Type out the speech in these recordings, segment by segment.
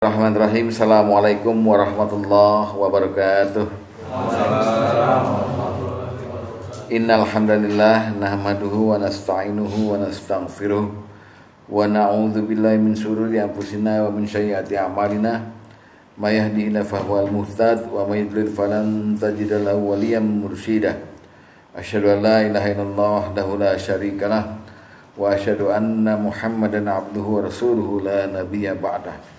Bismillahirrahmanirrahim. Assalamualaikum warahmatullahi wabarakatuh. Innal hamdalillah nahmaduhu wa nasta'inuhu wa nastaghfiruh wa na'udzu billahi min shururi anfusina wa min sayyiati a'malina. May yahdihillahu fahuwal muhtad wa may yudlil falan tajida lahu waliyyan mursyida. Asyhadu an la ilaha illallah wahdahu la syarikalah wa asyhadu anna Muhammadan abduhu wa rasuluhu la nabiyya ba'dah.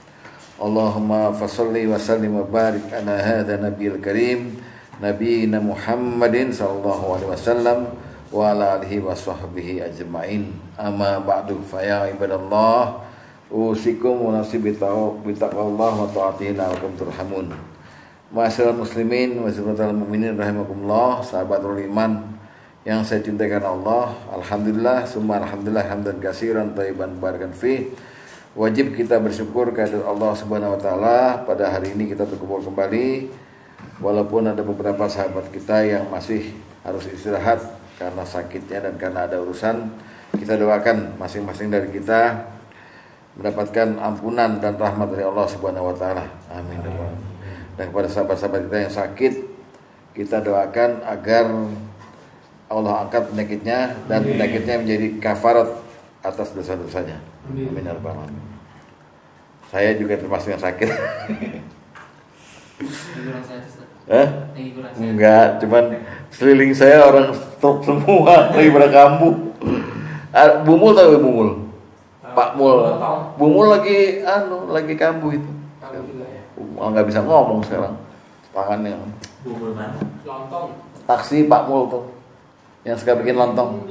Allahumma fasalli wa sallim wa barik ala hadha nabiyil karim nabiyina Muhammadin sallallahu alaihi wasallam wa ala alihi wa sahbihi ajma'in. Amma ba'du, fa ya ibadallah usikum wa nafsi bitaqwallah wa ta'atihi la'allakum turhamun. Ma'asyiral muslimin wa sahabatul mukminin rahimakumullah, sahabatul iman yang saya cintai karena Allah. Alhamdulillah summa alhamdulillah hamdan katsiran thayyiban barakan fi. Wajib kita bersyukur kepada Allah Subhanahu wa taala. Pada hari ini kita berkumpul kembali walaupun ada beberapa sahabat kita yang masih harus istirahat karena sakitnya dan karena ada urusan. Kita doakan masing-masing dari kita mendapatkan ampunan dan rahmat dari Allah Subhanahu wa taala. Amin. Dan kepada sahabat-sahabat kita yang sakit, kita doakan agar Allah angkat penyakitnya dan penyakitnya menjadi kafarat atas dosa-dosanya. Amin ya rabbal alamin. Saya juga termasuk yang sakit. Enggak, cuman seliling saya orang stroke semua lagi pada kambuh. Bumul tahu bumul? Pak Mul. Bumul lagi lagi kambuh itu. Enggak bisa ngomong sekarang. Tangannya. Bumul mana? Lontong. Taksi Pak Mul tuh. Yang suka bikin lontong.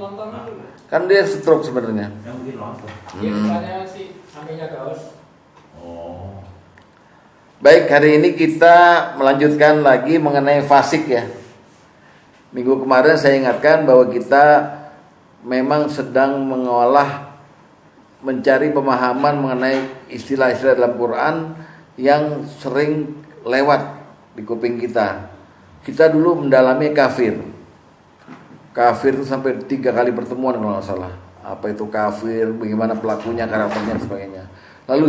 Kan dia stroke sebenarnya. Yang bikin lontong. Iya, misalnya si sampingnya gaus. Oh. Baik, hari ini kita melanjutkan lagi mengenai fasik ya. Minggu kemarin saya ingatkan bahwa kita memang sedang mencari pemahaman mengenai istilah-istilah dalam Quran yang sering lewat di kuping kita. Kita dulu mendalami kafir. Kafir itu sampai 3 kali pertemuan kalau nggak salah. Apa itu kafir, bagaimana pelakunya, karakternya dan sebagainya. Lalu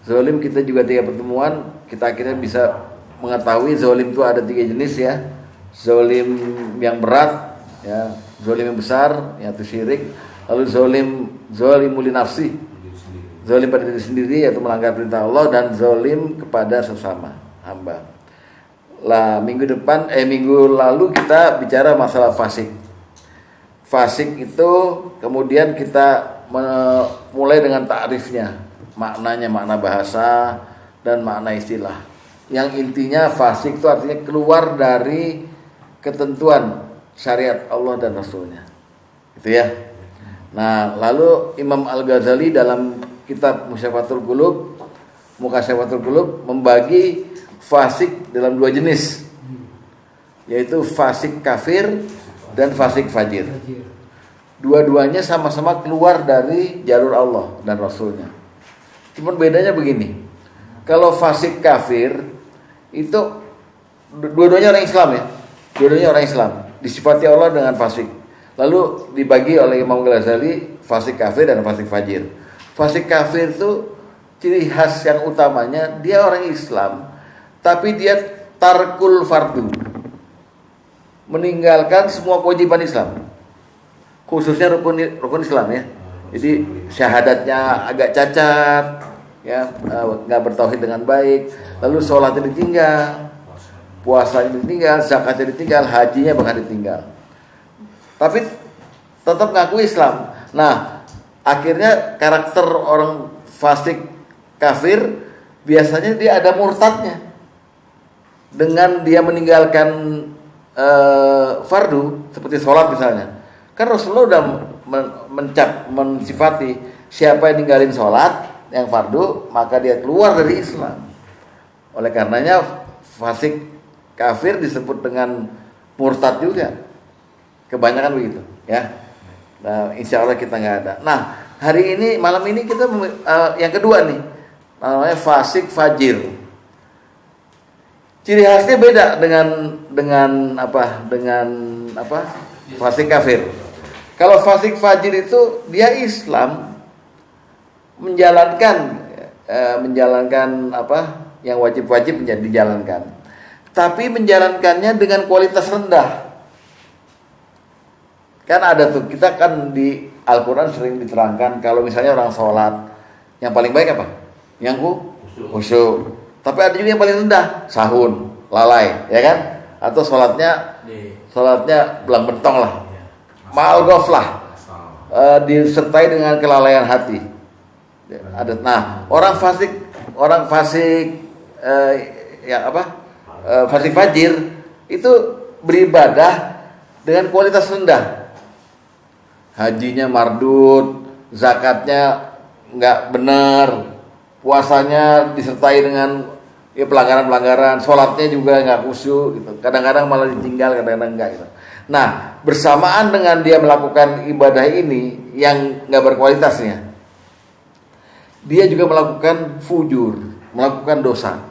zolim kita juga 3 pertemuan. Kita akhirnya bisa mengetahui zolim itu ada 3 jenis ya. Zolim yang berat, ya, zolim yang besar, yaitu syirik. Lalu zolimul nafsi, zolim pada diri sendiri yaitu melanggar perintah Allah, dan zolim kepada sesama hamba. Minggu lalu kita bicara masalah fasik. Fasik itu kemudian kita mulai dengan ta'rifnya, maknanya, makna bahasa dan makna istilah. Yang intinya fasik itu artinya keluar dari ketentuan syariat Allah dan Rasulnya. Itu ya. Nah, lalu Imam Al-Ghazali dalam kitab Mukasyafatul Qulub membagi fasik dalam 2 jenis, yaitu fasik kafir dan fasik fajir. Dua-duanya sama-sama keluar dari jalur Allah dan Rasulnya. Cuma bedanya begini, kalau fasik kafir itu dua-duanya orang Islam ya, dua-duanya orang Islam, disifati Allah dengan fasik. Lalu dibagi oleh Imam Ghazali fasik kafir dan fasik fajir. Fasik kafir itu ciri khas yang utamanya dia orang Islam, tapi dia tarkul fardu, meninggalkan semua kewajiban Islam, khususnya rukun Islam ya. Jadi syahadatnya agak cacat, ya, nggak bertauhid dengan baik. Lalu sholatnya ditinggal, puasanya ditinggal, zakatnya ditinggal, hajinya bahkan ditinggal. Tapi tetap ngaku Islam. Nah, akhirnya karakter orang fasik kafir biasanya dia ada murtadnya. Dengan dia meninggalkan fardu seperti sholat misalnya, kan Rasulullah sudah mensifati siapa yang ninggalin sholat yang fardu maka dia keluar dari Islam. Oleh karenanya fasik kafir disebut dengan murtad juga, kebanyakan begitu ya. Nah, insya Allah kita nggak ada. Nah, hari ini malam ini kita yang kedua nih, namanya fasik fajir. Ciri khasnya beda dengan fasik kafir. Kalau fasik fajir itu dia Islam, menjalankan menjalankan yang wajib-wajib menjadi dijalankan, tapi menjalankannya dengan kualitas rendah. Kan ada tuh, kita kan di Al-Quran sering diterangkan kalau misalnya orang sholat, yang paling baik apa? Yang khusyuk. Tapi ada juga yang paling rendah, sahun, lalai, ya kan? Atau sholatnya belang bentong lah, ma'al ghaflah, disertai dengan kelalaian hati. Nah, orang fasik fasik fajir itu beribadah dengan kualitas rendah. Hajinya mardud, zakatnya nggak benar, puasanya disertai dengan pelanggaran-pelanggaran, sholatnya juga nggak khusyuk gitu. Kadang-kadang malah ditinggal, kadang-kadang enggak gitu. Nah, bersamaan dengan dia melakukan ibadah ini yang nggak berkualitasnya, dia juga melakukan fujur, melakukan dosa.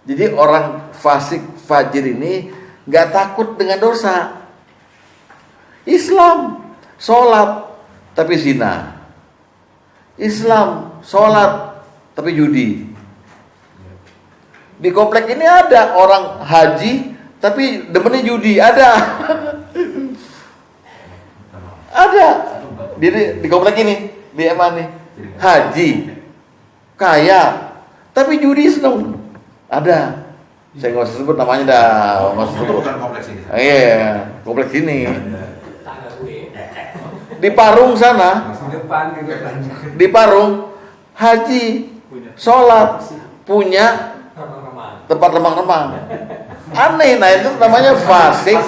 Jadi orang fasik fajir ini nggak takut dengan dosa. Islam sholat tapi zina, Islam sholat tapi judi. Di komplek ini ada orang haji tapi demennya judi, ada. Ada di komplek ini, di Eman nih, haji kaya tapi judi seneng, ada. Saya nggak usah sebut namanya dah, nggak usah sebut. Iya, kompleks ini. Di Parung sana, di Parung haji, sholat, punya tempat remang-remang. Aneh, nah itu namanya fasik.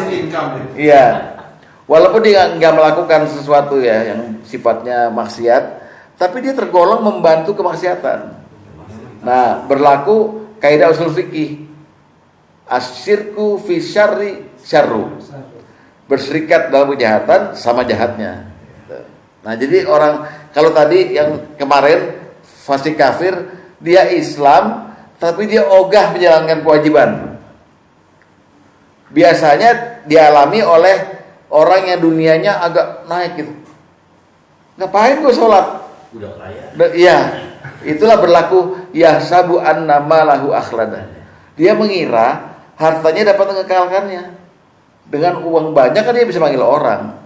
Iya, walaupun dia nggak melakukan sesuatu ya yang sifatnya maksiat, tapi dia tergolong membantu kemaksiatan. Nah, berlaku kaidah usul fikih, asyirku fi syarri syarru, berserikat dalam kejahatan sama jahatnya. Nah, jadi orang kalau tadi yang kemarin fasik kafir, dia Islam tapi dia ogah menjalankan kewajiban. Biasanya dialami oleh orang yang dunianya agak naik gitu. Ngapain gue sholat? Udah kaya. Iya, itulah berlaku yahsabu annama lahu akhlada. Dia mengira hartanya dapat mengekalkannya. Dengan uang banyak kan dia bisa panggil orang,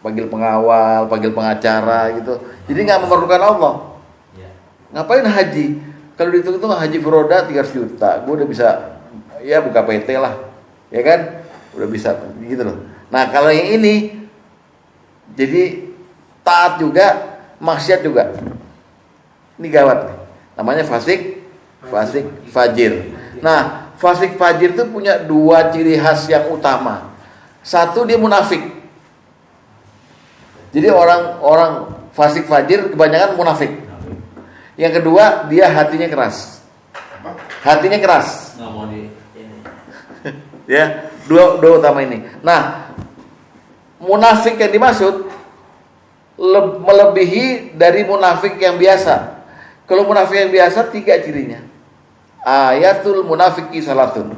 panggil pengawal, panggil pengacara gitu. Jadi nggak memerlukan Allah. Ngapain haji? Kalau dihitung-hitung haji furoda 300 juta, gue udah bisa ya buka PT lah, ya kan? Udah bisa gitu loh. Nah, kalau yang ini jadi taat juga, maksiat juga. Ini gawat nih. Namanya fasik fajir. Nah, fasik fajir itu punya dua ciri khas yang utama. Satu, dia munafik. Jadi orang fasik fajir kebanyakan munafik. Yang kedua, dia hatinya keras. Hatinya keras. Nggak mau di ini. Ya, dua utama ini. Nah, munafik yang dimaksud melebihi dari munafik yang biasa. Kalau munafik yang biasa 3 cirinya. Ayatul munafiki salatun.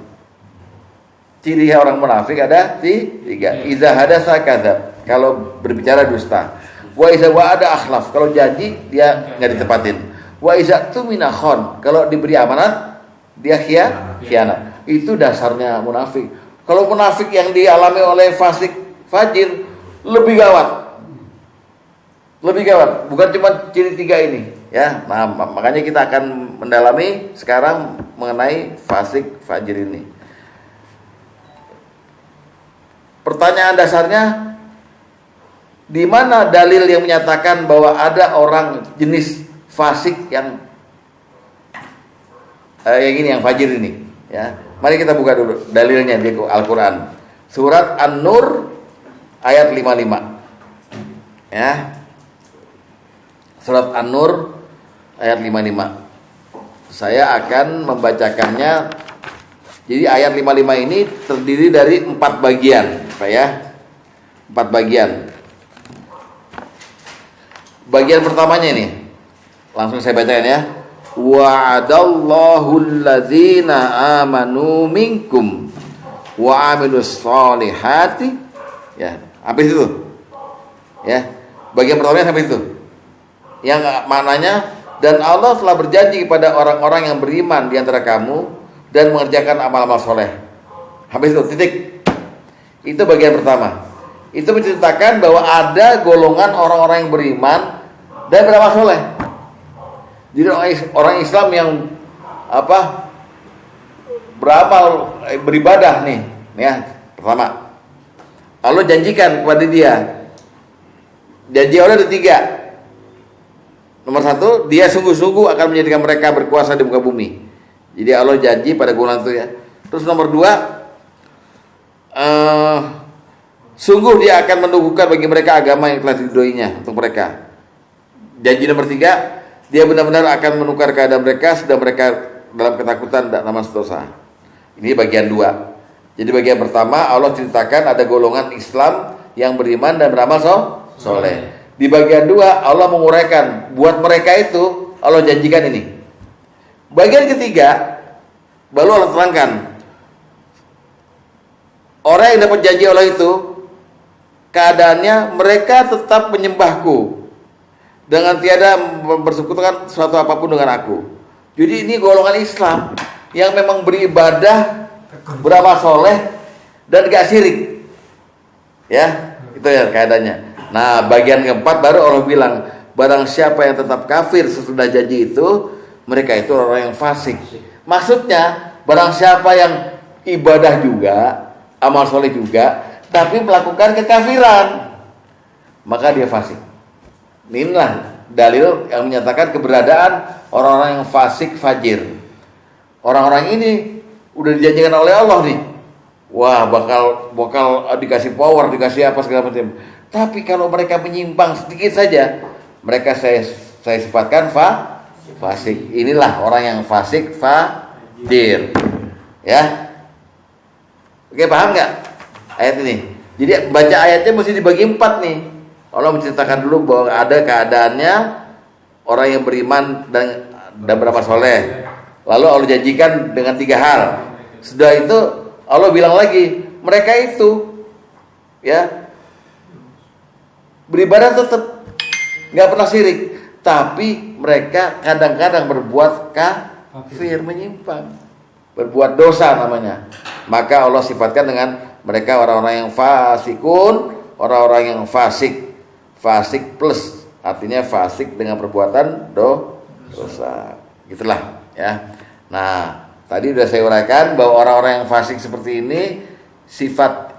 Ciri orang munafik ada 3. Iza hadasa kadzab. Kalau berbicara dusta. Wa iza wa'ada akhlaf. Kalau janji dia enggak ditepatin. Wa iza tumina khon. Kalau diberi amanat dia khianat. Itu dasarnya munafik. Kalau munafik yang dialami oleh fasik fajir lebih gawat. Bukan cuma ciri 3 ini, ya. Nah, makanya kita akan mendalami sekarang mengenai fasik fajir ini. Pertanyaan dasarnya, di mana dalil yang menyatakan bahwa ada orang jenis fasik yang ini, yang fajir ini, ya. Mari kita buka dulu dalilnya di Al-Qur'an. Surat An-Nur ayat 55. Ya. Surat An-Nur ayat 55. Saya akan membacakannya. Jadi ayat 55 ini terdiri dari 4 bagian, Pak ya. 4 bagian. Bagian pertamanya ini. Langsung saya bacakan ya. Wa'adallahu alladzina amanu minkum wa amilus solihati. Ya, sampai situ. Ya. Bagian pertamanya sampai situ. Yang maknanya Dan Allah telah berjanji kepada orang-orang yang beriman di antara kamu dan mengerjakan amal-amal soleh. Habis itu titik. Itu bagian pertama. Itu menceritakan bahwa ada golongan orang-orang yang beriman dan beramal soleh. Jadi orang Islam yang beramal, beribadah nih, ya pertama. Allah janjikan kepada dia. Janji Allah ada 3. Nomor 1, dia sungguh-sungguh akan menjadikan mereka berkuasa di muka bumi. Jadi Allah janji pada golongan itu ya. Terus nomor 2, sungguh dia akan menumbuhkan bagi mereka agama yang telah diridhoinya untuk mereka. Janji nomor 3, dia benar-benar akan menukar keadaan mereka sedang mereka dalam ketakutan dan aman sentosa. Ini bagian 2. Jadi bagian pertama Allah ceritakan ada golongan Islam yang beriman dan beramal soleh. Di bagian 2 Allah menguraikan buat mereka itu Allah janjikan ini. Bagian ketiga baru Allah terangkan orang yang dapat janji Allah itu keadaannya mereka tetap menyembahku dengan tiada bersekutukan suatu apapun dengan aku. Jadi ini golongan Islam yang memang beribadah, beramal soleh dan gak syirik. Ya, itu ya keadaannya. Nah, bagian keempat baru Allah bilang, barang siapa yang tetap kafir sesudah janji itu, mereka itu orang yang fasik. Maksudnya, barang siapa yang ibadah juga, amal soleh juga, tapi melakukan kekafiran, maka dia fasik. Inilah dalil yang menyatakan keberadaan orang-orang yang fasik fajir. Orang-orang ini udah dijanjikan oleh Allah nih. Wah, bakal dikasih power, dikasih apa segala macam. Tapi kalau mereka menyimpang sedikit saja, mereka saya sifatkan fasik. Inilah orang yang fasik fajir. Ya. Oke, paham nggak ayat ini? Jadi baca ayatnya mesti dibagi 4 nih. Allah menceritakan dulu bahwa ada keadaannya orang yang beriman dan beramal soleh. Lalu Allah janjikan dengan 3 hal. Sudah itu Allah bilang lagi, mereka itu ya beribadah tetap nggak pernah syirik, tapi mereka kadang-kadang berbuat kafir, menyimpang, berbuat dosa namanya. Maka Allah sifatkan dengan mereka orang-orang yang fasikun, orang-orang yang fasik plus artinya fasik dengan perbuatan dosa. Gitulah ya. Nah, tadi sudah saya uraikan bahwa orang-orang yang fasik seperti ini sifat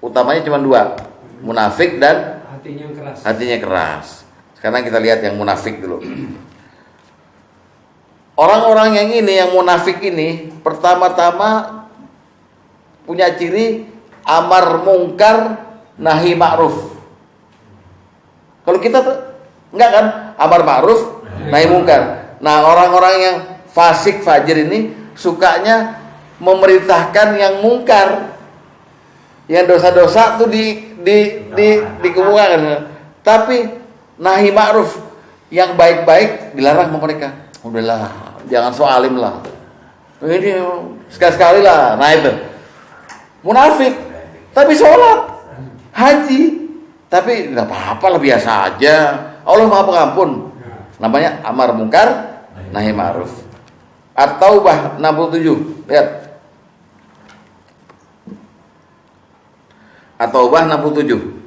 utamanya cuma 2, munafik dan hatinya keras. Sekarang kita lihat yang munafik dulu. Orang-orang yang ini, yang munafik ini, pertama-tama punya ciri amar mungkar nahi ma'ruf. Kalau kita tuh enggak kan, amar ma'ruf nahi mungkar. Nah, orang-orang yang fasik fajir ini sukanya memerintahkan yang mungkar, yang dosa-dosa tuh dikemukakan, tapi nahi ma'ruf yang baik-baik dilarang sama mereka. Udahlah, jangan so alim lah, ini sekali-sekali lah. Nah itu munafik, tapi sholat, haji, tapi nggak apa-apa lah, biasa aja. Allah Maha Pengampun. Namanya amar mungkar nahi ma'ruf. At-Taubah 67. Lihat. At-Taubah 67.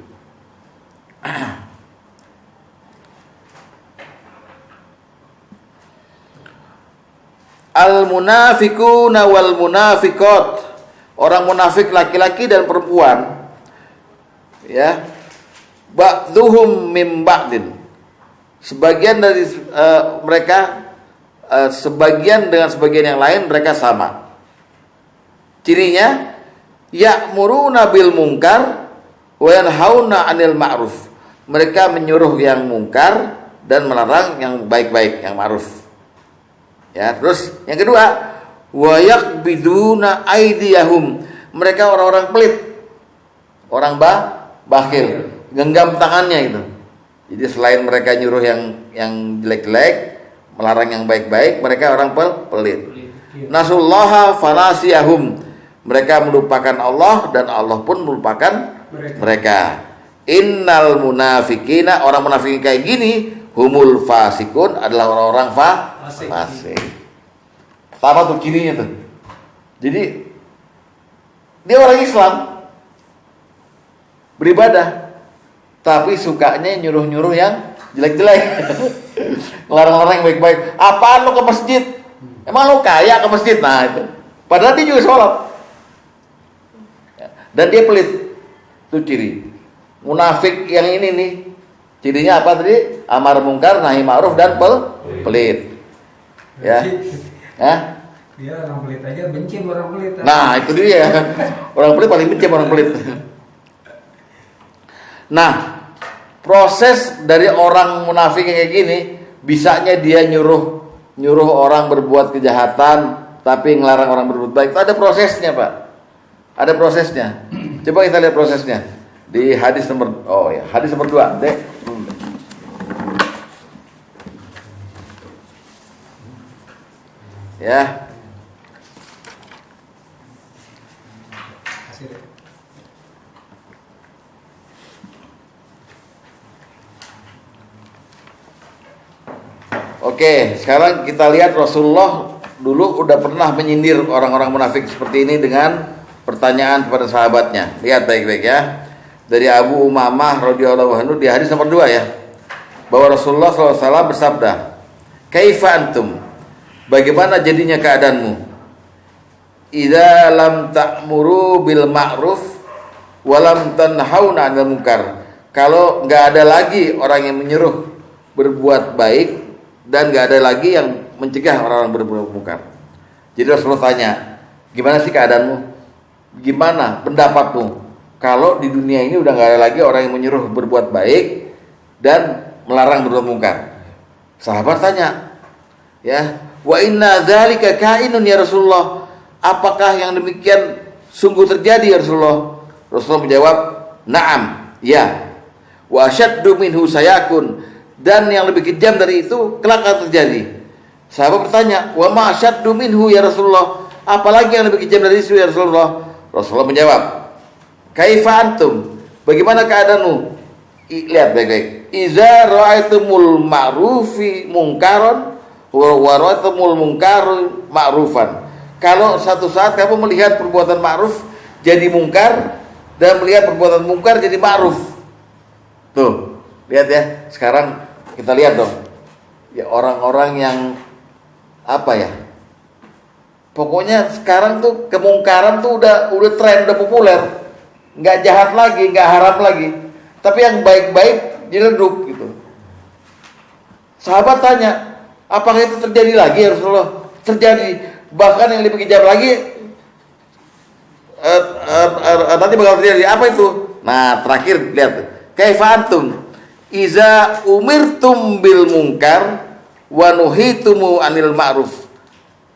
Al-munafiquna wal munafiqat. Orang munafik laki-laki dan perempuan. Ya. Ba'dhuhum mim ba'din. Sebagian dari mereka sebagian dengan sebagian yang lain mereka sama. Cirinya ya'muruna bil munkar wa yanhauna 'anil ma'ruf. Mereka menyuruh yang mungkar dan melarang yang baik-baik, yang ma'ruf. Ya, terus yang kedua, wa yaqbiduna aydiyahum. Mereka orang-orang pelit. Orang bakhil, genggam tangannya itu. Jadi selain mereka nyuruh yang jelek-jelek, melarang yang baik-baik, mereka orang pelit. Nasullaha fanasiyahum. Mereka melupakan Allah dan Allah pun melupakan mereka. Innal munafikina, orang munafik kayak gini, humul fasikun adalah orang-orang fasik. Pertama tuh cirinya tuh. Jadi dia orang Islam, beribadah, tapi sukanya nyuruh-nyuruh yang jelek-jelek, ngelarang-larang yang baik-baik. Apaan lo ke masjid? Emang lo kaya ke masjid? Nah itu. Padahal dia juga sholat. Dan dia pelit. Itu ciri. Munafik yang ini nih. Cirinya apa tadi? Amar mungkar, nahi ma'ruf, dan pelit. Ya. Hah? Dia orang pelit aja benci sama orang pelit. Nah itu dia. Orang pelit paling benci sama orang pelit. Nah, proses dari orang munafik kayak gini, bisanya dia nyuruh orang berbuat kejahatan, tapi ngelarang orang berbuat baik. Itu ada prosesnya, Pak. Ada prosesnya. Coba kita lihat prosesnya di hadis nomor hadis nomor 2. Dek. Ya. Oke, sekarang kita lihat Rasulullah dulu udah pernah menyindir orang-orang munafik seperti ini dengan pertanyaan kepada sahabatnya. Lihat baik-baik ya. Dari Abu Umamah radhiyallahu anhu di hadis nomor 2 ya. Bahwa Rasulullah SAW bersabda, "Kaifa antum? Bagaimana jadinya keadaanmu? Idza lam ta'muru bil ma'ruf wa lam tanhauna 'anil munkar." Kalau enggak ada lagi orang yang menyuruh berbuat baik dan gak ada lagi yang mencegah orang-orang berbuat munkar. Jadi Rasulullah tanya, gimana sih keadaanmu? Gimana pendapatmu? Kalau di dunia ini udah gak ada lagi orang yang menyuruh berbuat baik dan melarang berbuat munkar. Sahabat tanya, ya, wa inna dzalika kainun ya Rasulullah. Apakah yang demikian sungguh terjadi ya Rasulullah? Rasulullah menjawab, na'am, ya. Wa asyaddu minhu sayakun. Dan yang lebih kejam dari itu kelak akan terjadi. Sahabat bertanya, wa ma asyaddu minhu ya Rasulullah? Apalagi yang lebih kejam dari itu ya Rasulullah? Rasulullah menjawab, kaifa antum? Bagaimana keadaanmu? Lihat baik-baik. Iza ra'aitumul ma'rufi munkaron wa ra'aitumul munkaru ma'rufan. Kalau satu saat kamu melihat perbuatan ma'ruf jadi mungkar dan melihat perbuatan mungkar jadi ma'ruf. Tuh, lihat ya. Sekarang kita lihat dong. Ya orang-orang yang apa ya? Pokoknya sekarang tuh kemungkaran tuh udah tren, udah populer. Enggak jahat lagi, enggak haram lagi. Tapi yang baik-baik diredup gitu. Sahabat tanya, apakah itu terjadi lagi ya Rasulullah? Terjadi. Bahkan yang lebih kejam lagi nanti bakal terjadi. Apa itu? Nah, terakhir lihat. Kaifa antum iza umirtum bil munkar wa nuhitumu anil ma'ruf.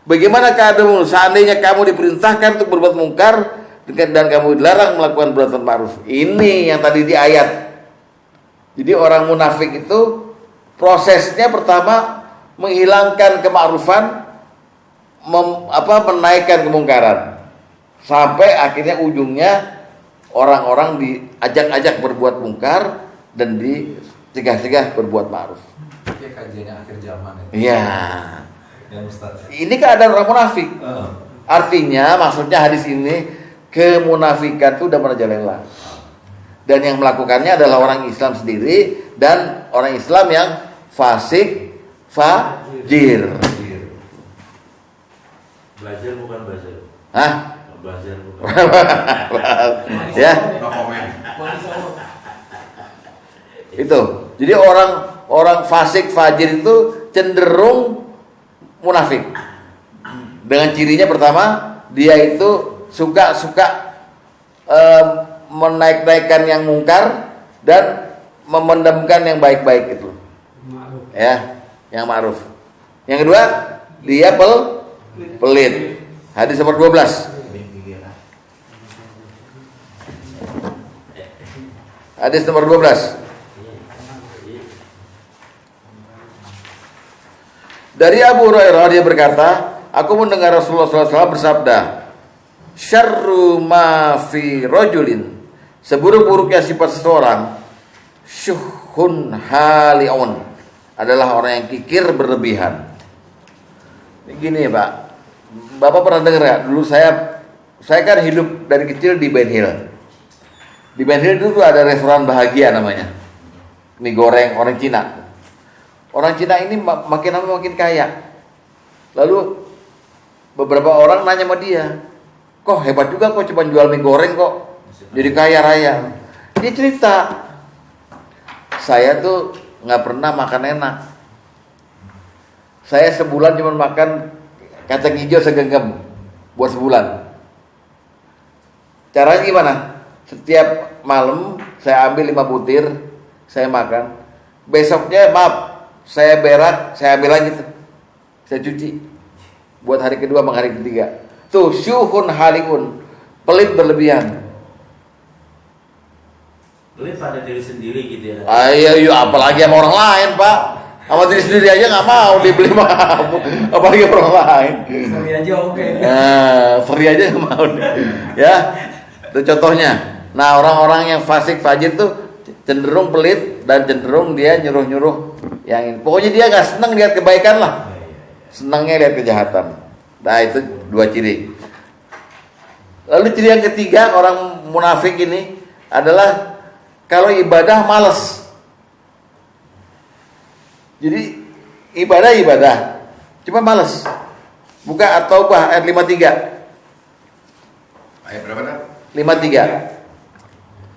Bagaimana keadaanmu seandainya kamu diperintahkan untuk berbuat mungkar dan kamu dilarang melakukan perbuatan ma'ruf? Ini yang tadi di ayat. Jadi orang munafik itu prosesnya pertama menghilangkan kema'rufan, menaikkan kemungkaran, sampai akhirnya ujungnya orang-orang diajak-ajak berbuat mungkar dan dicegah-cegah berbuat ma'ruf. Kayak kajiannya akhir zaman itu. Iya. Ya Ustaz. Ini keadaan orang munafik. Artinya maksudnya hadis ini kemunafikan itu udah merajalela. Dan yang melakukannya adalah orang Islam sendiri dan orang Islam yang fasik, fajir. Belajar bukan belajar. Hah? Belajar bukan. Ya. No comment. Itu. Jadi orang fasik, fajir itu cenderung munafik. Dengan cirinya pertama, dia itu suka menaik-naikkan yang mungkar dan memendamkan yang baik-baik itu. Ya, yang ma'ruf. Yang kedua, dia pelit. Hadis nomor 12. Hadis nomor 12. Dari Abu Hurairah dia berkata, aku mendengar Rasulullah SAW bersabda, syarru ma fi rajulin, seburuk-buruknya sifat seseorang, syuhun hali'un, adalah orang yang kikir berlebihan. Gini Pak, Bapak pernah dengar ya? Dulu saya kan hidup dari kecil di Ben Hill. Di Ben Hill itu tuh ada restoran Bahagia namanya, mie goreng orang Cina. Orang Cina ini makin lama makin kaya. Lalu beberapa orang nanya sama dia, kok hebat juga kok cuma jual mie goreng kok jadi kaya raya. Dia cerita, saya tuh nggak pernah makan enak. Saya sebulan cuma makan kacang hijau segenggam buat sebulan. Caranya gimana? Setiap malam saya ambil 5 butir, saya makan. Besoknya maaf, saya berak, saya ambil lagi tuh. Saya cuci buat hari kedua sama hari ketiga. Tuh syuhun halikun, pelit berlebihan. Pelit pada diri sendiri gitu ya. Ayo, apalagi sama orang lain Pak. Sama diri sendiri aja nggak mau dibeli mah, apalagi orang lain. Sorry aja oke. Free aja nggak mau. Ya, itu contohnya. Nah orang-orang yang fasik fajir tuh cenderung pelit dan cenderung dia nyuruh-nyuruh yang ini. Pokoknya dia nggak seneng lihat kebaikan lah. Senangnya lihat kejahatan. Nah itu 2 ciri. Lalu ciri yang ketiga orang munafik ini adalah kalau ibadah malas. Jadi ibadah, cuma malas. Buka At-Taubah ayat 53. Ayat berapa dah? 53.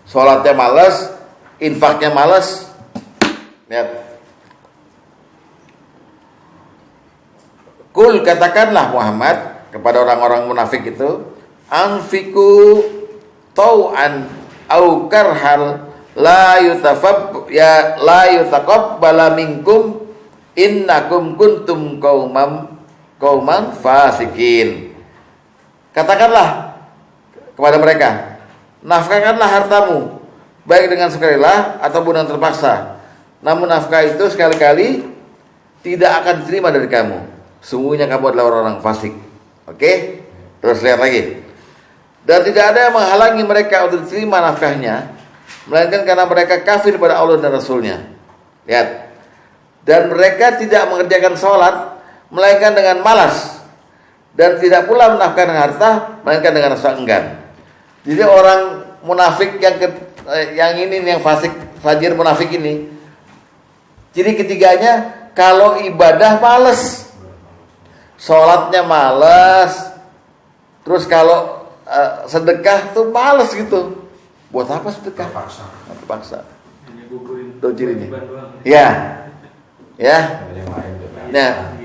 Sholatnya malas, infaknya malas. Lihat. Kul katakanlah Muhammad kepada orang-orang munafik itu, anfiku tau'an au karhal la yutaqabbala minkum innakum kuntum qauman fasikin. Katakanlah kepada mereka, nafkahkanlah hartamu baik dengan sukarela ataupun dengan terpaksa. Namun nafkah itu sekali-kali tidak akan diterima dari kamu. Sungguhnya kamu adalah orang-orang fasik. Oke? Terus lihat lagi. Dan tidak ada yang menghalangi mereka untuk diterima nafkahnya, melainkan karena mereka kafir pada Allah dan Rasulnya. Lihat. Dan mereka tidak mengerjakan sholat, melainkan dengan malas. Dan tidak pula menafkahkan harta, melainkan dengan rasa enggan. Jadi orang munafik yang ini, yang fasik, fajir munafik ini, ciri ketiganya kalau ibadah malas, sholatnya malas, terus kalau sedekah tuh malas gitu. Buat apa sedekah? Terpaksa. Tuh cirinya. Ya. Nah,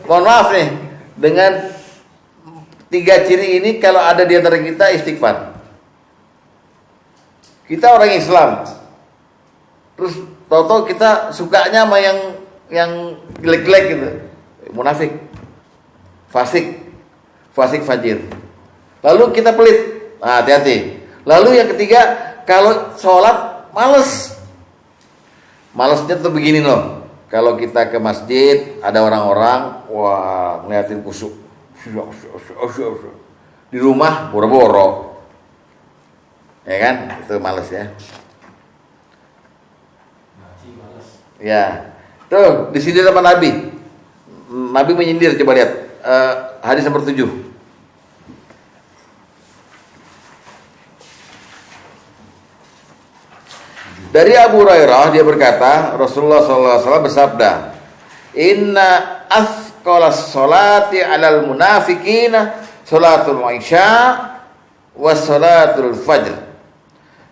mohon maaf nih, dengan 3 ciri ini kalau ada di antara kita istighfar. Kita orang Islam, terus tahu-tahu kita sukanya sama yang jelek-jelek gitu, munafik, fasik fajir. Lalu kita pelit, nah, hati-hati. Lalu yang ketiga, kalau sholat malesnya tuh begini loh. Kalau kita ke masjid ada orang-orang, wah ngeliatin kusuk, di rumah boro-boro, ya kan? Itu males ya. Ya, tuh di sini sama Nabi menyindir, coba lihat hadis nomor 7. Dari Abu Hurairah dia berkata, Rasulullah SAW bersabda, Inna asqalas sholati alal munafikina sholatul isya wa sholatul fajr.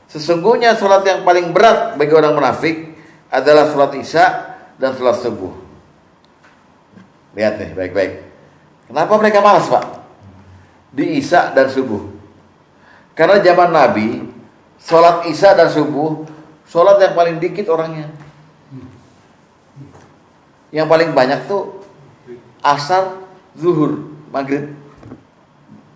Sesungguhnya sholat yang paling berat bagi orang munafik adalah sholat isya dan sholat subuh. Lihat nih baik-baik. Kenapa mereka malas Pak? Di isya dan subuh. Karena zaman Nabi, sholat isya dan subuh sholat yang paling dikit orangnya. Yang paling banyak tuh asar, zuhur, maghrib.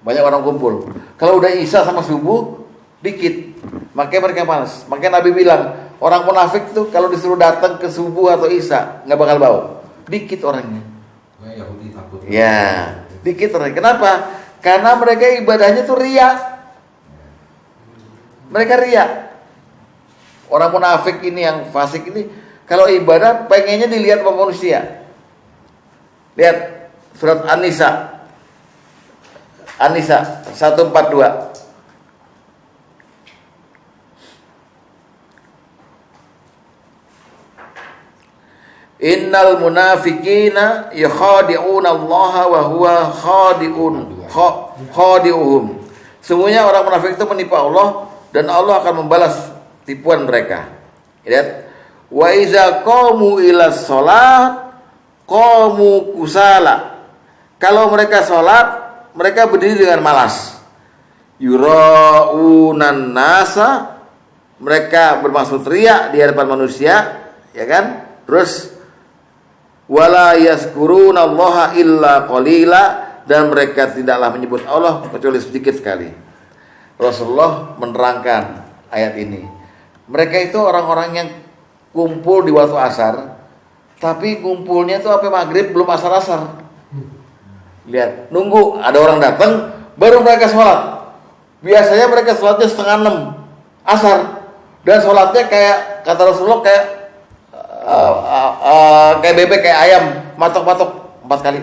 Banyak orang kumpul. Kalau udah isya sama subuh dikit, makanya mereka malas. Makanya Nabi bilang, orang munafik tuh kalau disuruh datang ke subuh atau isya nggak bakal bau. Dikit orangnya. Yahudi takut. Ya, dikit orangnya. Kenapa? Karena mereka ibadahnya tuh riya. Mereka riya. Orang munafik ini yang fasik ini Kalau ibadah pengennya dilihat sama manusia. Lihat surat An-Nisa. An-Nisa 142. Innal munafiqina yakhadi'una Allah wa huwa khadi'uhum. Semuanya orang munafik itu menipu Allah dan Allah akan membalas tipuan mereka. Lihat, wa iza qamu ila shalah qamu kusala. Kalau mereka salat, mereka berdiri dengan malas. Yuraunan nasa, mereka bermaksud riya di hadapan manusia, ya kan? Terus wala yazkurunallaha illa qalila, dan mereka tidaklah menyebut Allah kecuali sedikit sekali. Rasulullah menerangkan ayat ini. Mereka itu orang-orang yang kumpul di waktu asar, tapi kumpulnya itu sampai maghrib belum asar-asar. Lihat, nunggu ada orang datang baru mereka sholat. Biasanya mereka sholatnya 5:30 asar, dan sholatnya kayak kata Rasulullah kayak bebek, kayak ayam, matok-matok 4 kali,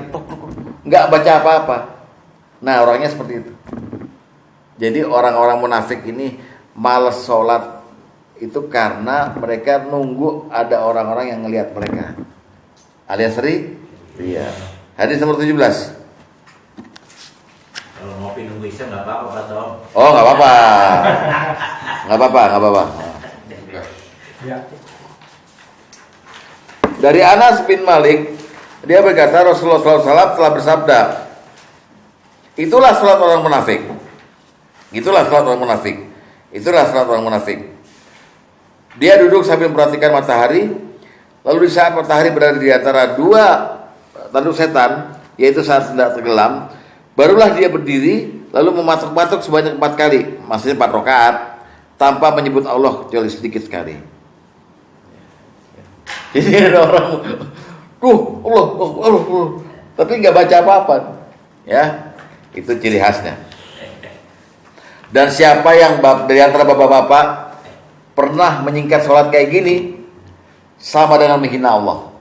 nggak baca apa-apa. Nah, orangnya seperti itu. Jadi orang-orang munafik ini malas sholat itu karena mereka nunggu ada orang-orang yang ngelihat mereka, alias iya. Hadis nomor 17. Kalau ngopi nunggu isya nggak apa-apa Pak Tom. Oh, nggak apa-apa. Nggak apa-apa. Ya. Dari Anas bin Malik, dia berkata Rasulullah SAW telah bersabda, itulah salat orang munafik. Itulah salat orang munafik. Dia duduk sambil memperhatikan matahari, lalu di saat matahari berada di antara dua tanduk setan, yaitu saat hendak tenggelam, barulah dia berdiri lalu mematuk-matuk sebanyak 4 kali, maksudnya 4 rakaat, tanpa menyebut Allah kecuali sedikit sekali. Jadi ada orang, Allah, tapi nggak baca apa-apa, ya, itu ciri khasnya. Dan siapa yang dari antara bapak-bapak pernah menyingkat sholat kayak gini, sama dengan menghina Allah.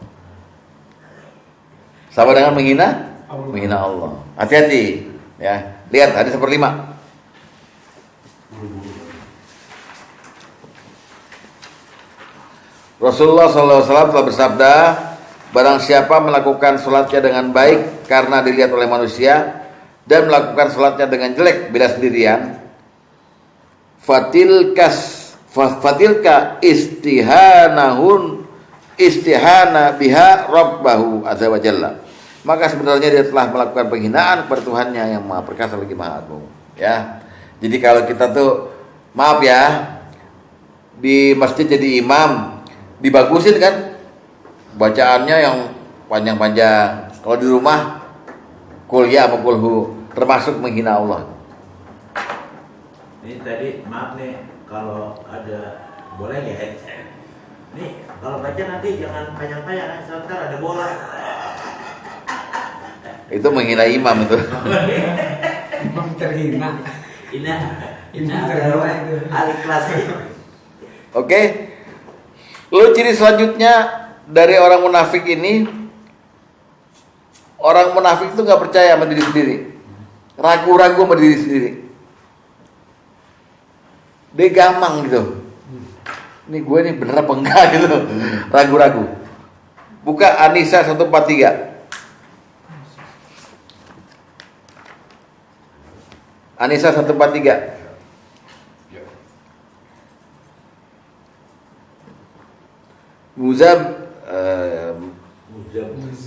Sama dengan menghina Allah. Hati-hati, ya. Lihat hadis 1/5. Rasulullah SAW telah bersabda, barang siapa melakukan sholatnya dengan baik karena dilihat oleh manusia, dan melakukan sholatnya dengan jelek bila sendirian, fatilka istihana biha rabbahu azza wa jalla. Maka sebenarnya dia telah melakukan penghinaan kepada Tuhannya yang Maha Perkasa lagi Maha Agung, ya. Jadi kalau kita tuh, maaf ya, di masjid jadi imam, dibagusin kan bacaannya yang panjang-panjang. Kalau di rumah kuliah apa kulhu, termasuk menghina Allah. Ini tadi maaf nih, kalau ada boleh ya? Nih kalau baca nanti jangan panjang-panjang, sebentar ada bola. Itu menghina imam itu. Imam terhina. Ini terhina itu. Al-Ikhlas. Oke. Lalu ciri selanjutnya dari orang munafik ini, orang munafik itu nggak percaya sama diri sendiri, ragu-ragu sama diri sendiri. Dia gampang gitu. Ini gue nih bener apa enggak gitu, ragu-ragu. Buka An-Nisa 143. An-Nisa 143.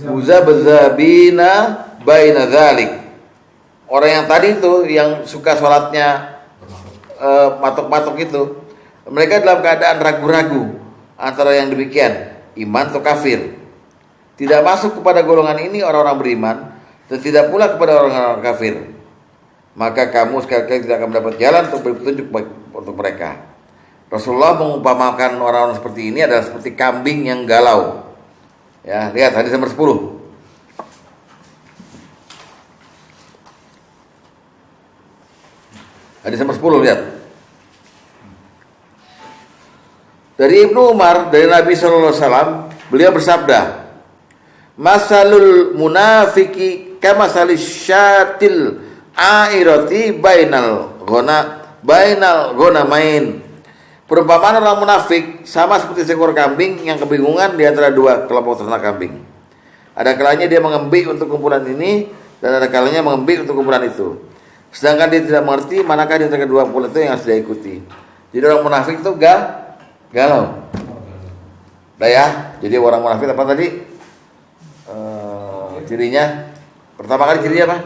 Muzabzabina baina dzalik. Orang yang tadi itu yang suka sholatnya matok-matok itu, mereka dalam keadaan ragu-ragu antara yang demikian, iman atau kafir. Tidak masuk kepada golongan ini orang-orang beriman, dan tidak pula kepada orang-orang kafir. Maka kamu sekali-kali tidak akan mendapat jalan untuk beri petunjuk untuk mereka. Rasulullah mengumpamakan orang-orang seperti ini adalah seperti kambing yang galau. Ya, lihat hadis nomor 10. Hadis nomor 10, lihat. Dari Ibnu Umar, dari Nabi sallallahu alaihi wasallam, beliau bersabda, "Masalul munafiki kamasalis syatil airati bainal ghanamain." Perumpamaan orang munafik sama seperti seekor kambing yang kebingungan di antara dua kelompok ternak kambing. Ada kalanya dia mengembik untuk kumpulan ini dan ada kalanya mengembik untuk kumpulan itu. Sedangkan dia tidak mengerti manakah di antara kedua kumpulan itu yang harus dia ikuti. Jadi orang munafik itu galau. Udah ya. Jadi orang munafik apa tadi? Cirinya pertama kali cirinya apa?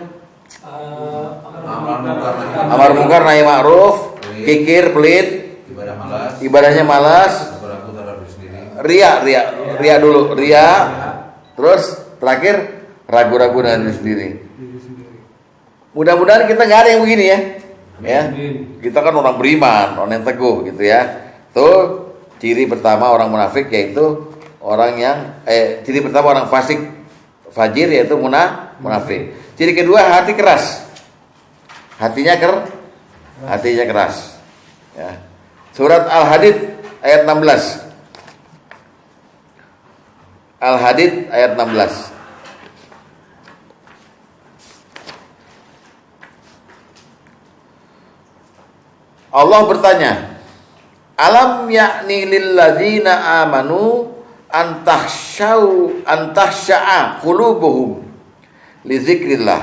Amar munkar nahi ma'ruf, kikir, pelit, ibadahnya malas, ria dulu, terus terakhir ragu-ragu dengan diri sendiri. Mudah-mudahan kita nggak ada yang begini ya. Kita kan orang beriman, orang yang teguh gitu ya. Tuh ciri pertama orang munafik yaitu orang yang ciri pertama orang fasik, fajir yaitu munafik. Ciri kedua hati keras. Hatinya keras. Ya. Surat Al-Hadid ayat 16. Al-Hadid ayat 16. Allah bertanya, "Alam ya'ni lil ladzina amanu antahsya'a qulubuhum li dzikrillah."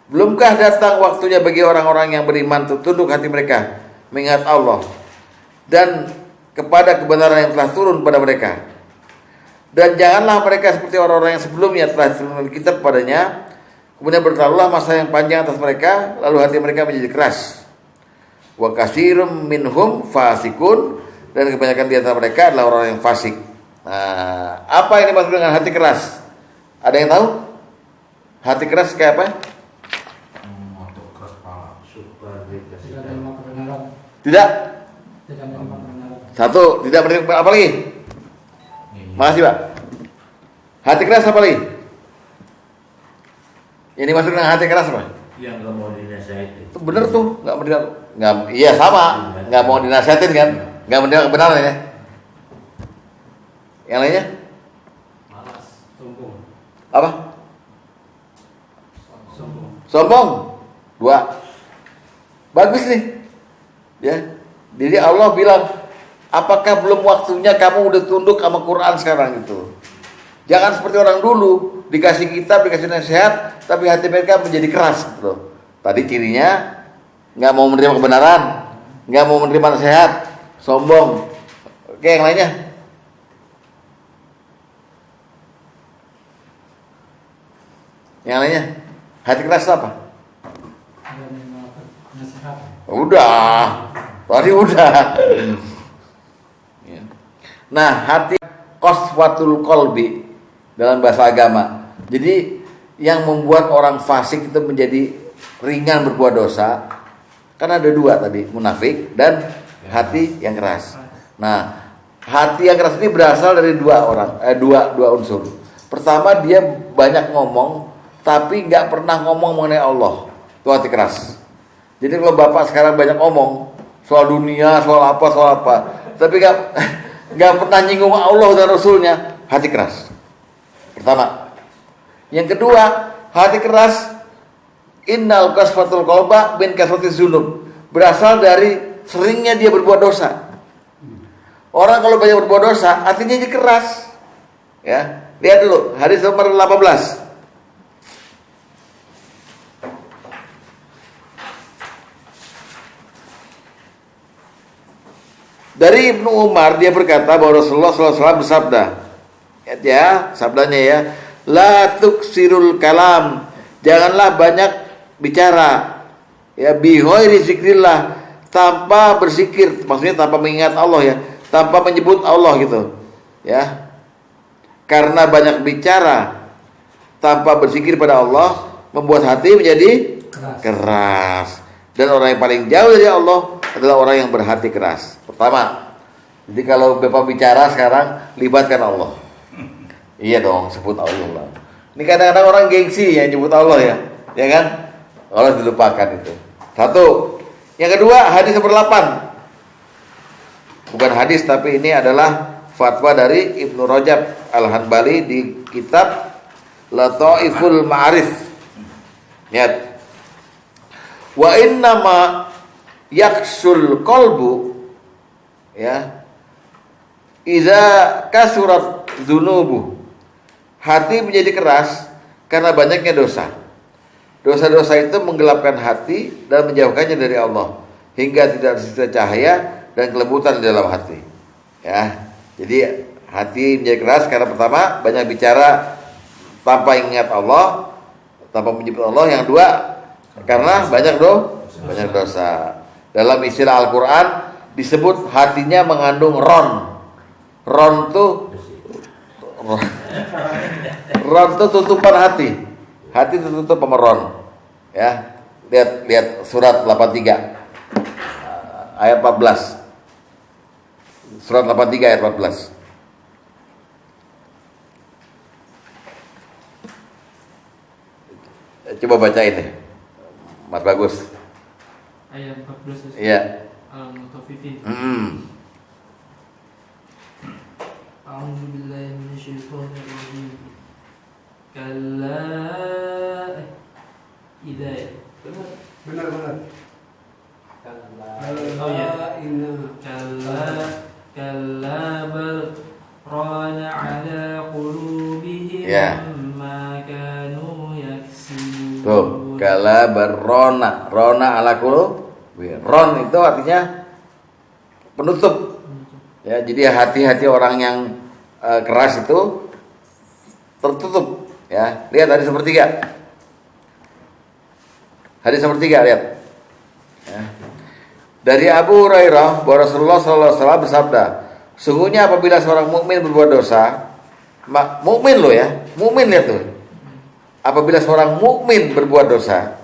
Belumkah datang waktunya bagi orang-orang yang beriman untuk tunduk hati mereka mengingat Allah dan kepada kebenaran yang telah turun pada mereka. Dan janganlah mereka seperti orang-orang yang sebelumnya telah turun kitab padanya, kemudian berlalulah masa yang panjang atas mereka, lalu hati mereka menjadi keras. Wa katsirum minhum fasikun, dan kebanyakan di antara mereka adalah orang yang fasik. Nah, apa yang dimaksud dengan hati keras? Ada yang tahu? Hati keras kayak apa? Tidak. Satu, tidak menerima apa lagi? Makasih Pak. Hati keras apa lagi? Ini maksud dengan hati keras apa? Yang nggak mau dinasihatin. Itu bener tuh, iya sama, nggak mau dinasihatin kan, nggak menerima kebenaran ya. Yang lainnya? Malas, sombong. Apa? Sombong. 2. Bagus nih. Ya. Jadi Allah bilang, apakah belum waktunya kamu udah tunduk sama Quran sekarang gitu? Jangan seperti orang dulu, dikasih kitab, dikasih nasihat, tapi hati mereka menjadi keras gitu. Tadi cirinya nggak mau menerima kebenaran, nggak mau menerima nasihat, sombong. Oke, yang lainnya? Yang lainnya? Hati keras apa? Udah, tadi udah. Nah, hati qaswatul qalbi dalam bahasa agama. Jadi yang membuat orang fasik itu menjadi ringan berbuat dosa, kan ada 2 tadi, munafik dan hati yang keras. Nah, hati yang keras ini berasal dari 2 unsur. Pertama, dia banyak ngomong tapi nggak pernah ngomong mengenai Allah. Itu hati keras. Jadi kalau bapak sekarang banyak ngomong soal dunia, soal apa, tapi nggak pernah nyinggung Allah dan Rasulnya, hati keras. Pertama. Yang kedua, hati keras, innal qaswatul qalba bin kasratiz dzunub, berasal dari seringnya dia berbuat dosa. Orang kalau banyak berbuat dosa, hatinya jadi keras. Ya, lihat dulu hadis nomor 18. Dari Ibnu Umar, dia berkata bahwa Rasulullah SAW bersabda, ya, sabdanya ya, la tuksirul kalam, janganlah banyak bicara, ya, bighairi zikrillah, tanpa berzikir, maksudnya tanpa mengingat Allah ya, tanpa menyebut Allah gitu, ya, karena banyak bicara tanpa berzikir pada Allah membuat hati menjadi keras. Dan orang yang paling jauh dari Allah adalah orang yang berhati keras. Pertama, jadi kalau Bapak bicara sekarang, libatkan Allah. Iya dong, sebut Allah. Ini kadang-kadang orang gengsi yang nyebut Allah ya kan? Allah dilupakan itu. 1. Yang kedua, hadis nomor 8. bukan hadis tapi ini adalah fatwa dari Ibnu Rajab Al-Hanbali di kitab Lataiful Ma'arif. Lihat. Wa innama yaksul qalbu, ya, iza kasurat dzunubu. Hati menjadi keras karena banyaknya dosa. Dosa-dosa itu menggelapkan hati dan menjauhkannya dari Allah hingga tidak tersisa cahaya dan kelembutan di dalam hati. Ya, jadi hati menjadi keras karena pertama banyak bicara tanpa ingat Allah, tanpa menyebut Allah. Yang dua, karena banyak dosa. Dalam istilah Al-Quran disebut hatinya mengandung ron. Ron tuh tutupan hati. Hati tertutup sama ron. Ya, lihat surat 83 ayat 14. Surat 83 ayat 14. Coba bacain deh, Mas Bagus. Ayat 14. Iya. Al-Mutaffifin. A'udzu billahi minasyaitonir rajim. Kalla idza. Benar. Oh ya. Kalla bal rana ala qulubihim ma kanu yaksibun. Tuh, kala berrona, rona ala qulub. Ron itu artinya penutup. Ya, jadi hati-hati orang yang keras itu tertutup. Ya, lihat hadis nomor 3. Hadis nomor 3, lihat. Ya. Dari Abu Hurairah bahwa Rasulullah SAW bersabda, sungguhnya apabila seorang mukmin berbuat dosa, mukmin loh ya, mukmin, lihat tuh. Apabila seorang mukmin berbuat dosa,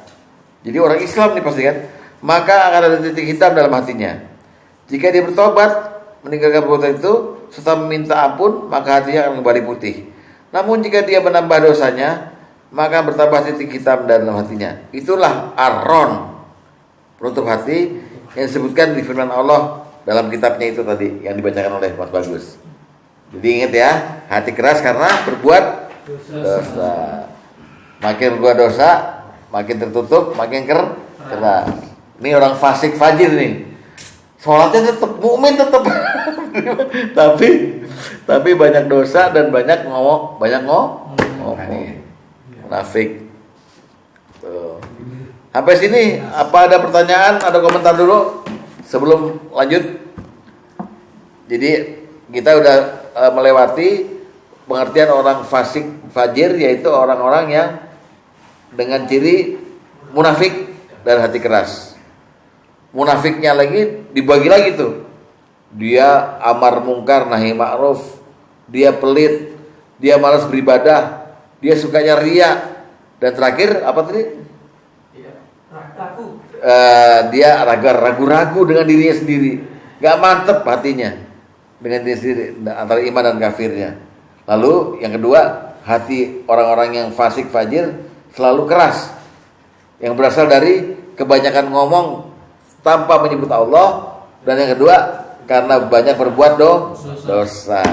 jadi orang Islam nih pasti kan, maka akan ada titik hitam dalam hatinya. Jika dia bertobat, meninggalkan perbuatan itu, serta meminta ampun, maka hatinya akan kembali putih. Namun jika dia menambah dosanya, maka bertambah titik hitam dalam hatinya. Itulah ar-ron, penutup hati, yang disebutkan di firman Allah dalam kitabnya itu tadi yang dibacakan oleh Mas Bagus. Jadi ingat ya, hati keras karena berbuat dosa. Makin berbuat dosa, makin tertutup, makin keras. Ini orang fasik fajir nih. Sholatnya tetap, mukmin tetap. tapi banyak dosa dan banyak ngomong. Munafik. Tuh. Sampai sini apa ada pertanyaan, ada komentar dulu sebelum lanjut? Jadi kita udah melewati pengertian orang fasik fajir, yaitu orang-orang yang dengan ciri munafik dan hati keras. Munafiknya lagi dibagi lagi tuh. Dia amar mungkar nahi ma'ruf, dia pelit, dia malas beribadah, dia sukanya riya, dan terakhir apa tadi? Dia ragu-ragu dengan dirinya sendiri, gak mantep hatinya dengan diri sendiri antara iman dan kafirnya. Lalu yang kedua, hati orang-orang yang fasik fajir selalu keras, yang berasal dari kebanyakan ngomong tanpa menyebut Allah, dan yang kedua karena banyak berbuat dosa.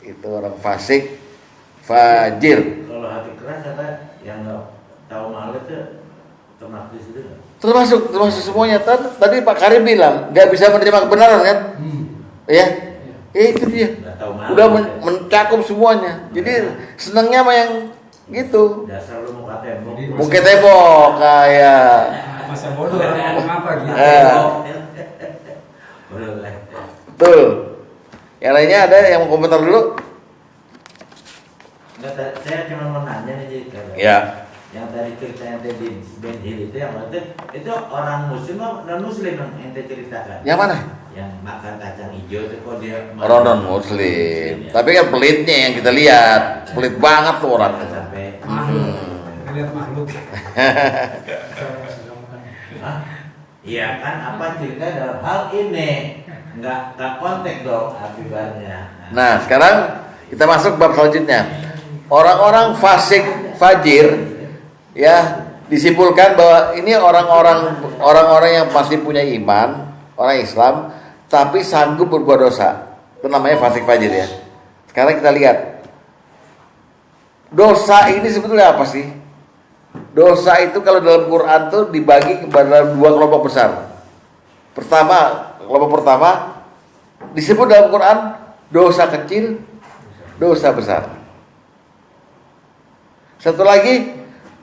Itu orang fasik fajir. Kalau hati keras kata yang nggak tahu malu itu termasuk di situ nggak? Termasuk semuanya. Tadi Pak Karim bilang nggak bisa menerima kebenaran kan? Ya, itu dia. Udah mencakup semuanya. Jadi senangnya sama yang gitu. Dasar lu muka tembok. Muka tembok kayak. Masa bodoh ngomong apa gitu. Betul. Yang lainnya ada yang mau komentar dulu? Nggak, saya cuma mau nanya nih, Ya. Yang tadi cerita ente di Ben Hill itu yang itu orang muslim atau non muslim yang ente ceritakan? Yang mana? Yang makan kacang hijau itu kok dia Orang non muslim. Ya? Tapi kan pelitnya yang kita lihat, pelit banget tuh orang. Sampai Lihat makhluk. Iya kan, apa cerita dalam hal ini? Nggak konteks dong akibatnya. Nah, sekarang kita masuk bab selanjutnya. Orang-orang fasik fajir, ya, disimpulkan bahwa ini orang-orang yang pasti punya iman, orang Islam, tapi sanggup berbuat dosa. Itu namanya fasik fajir ya. Sekarang kita lihat. Dosa ini sebetulnya apa sih? Dosa itu kalau dalam Quran tuh dibagi kepada dua kelompok besar. Kelompok pertama disebut dalam Quran dosa kecil, dosa besar. Satu lagi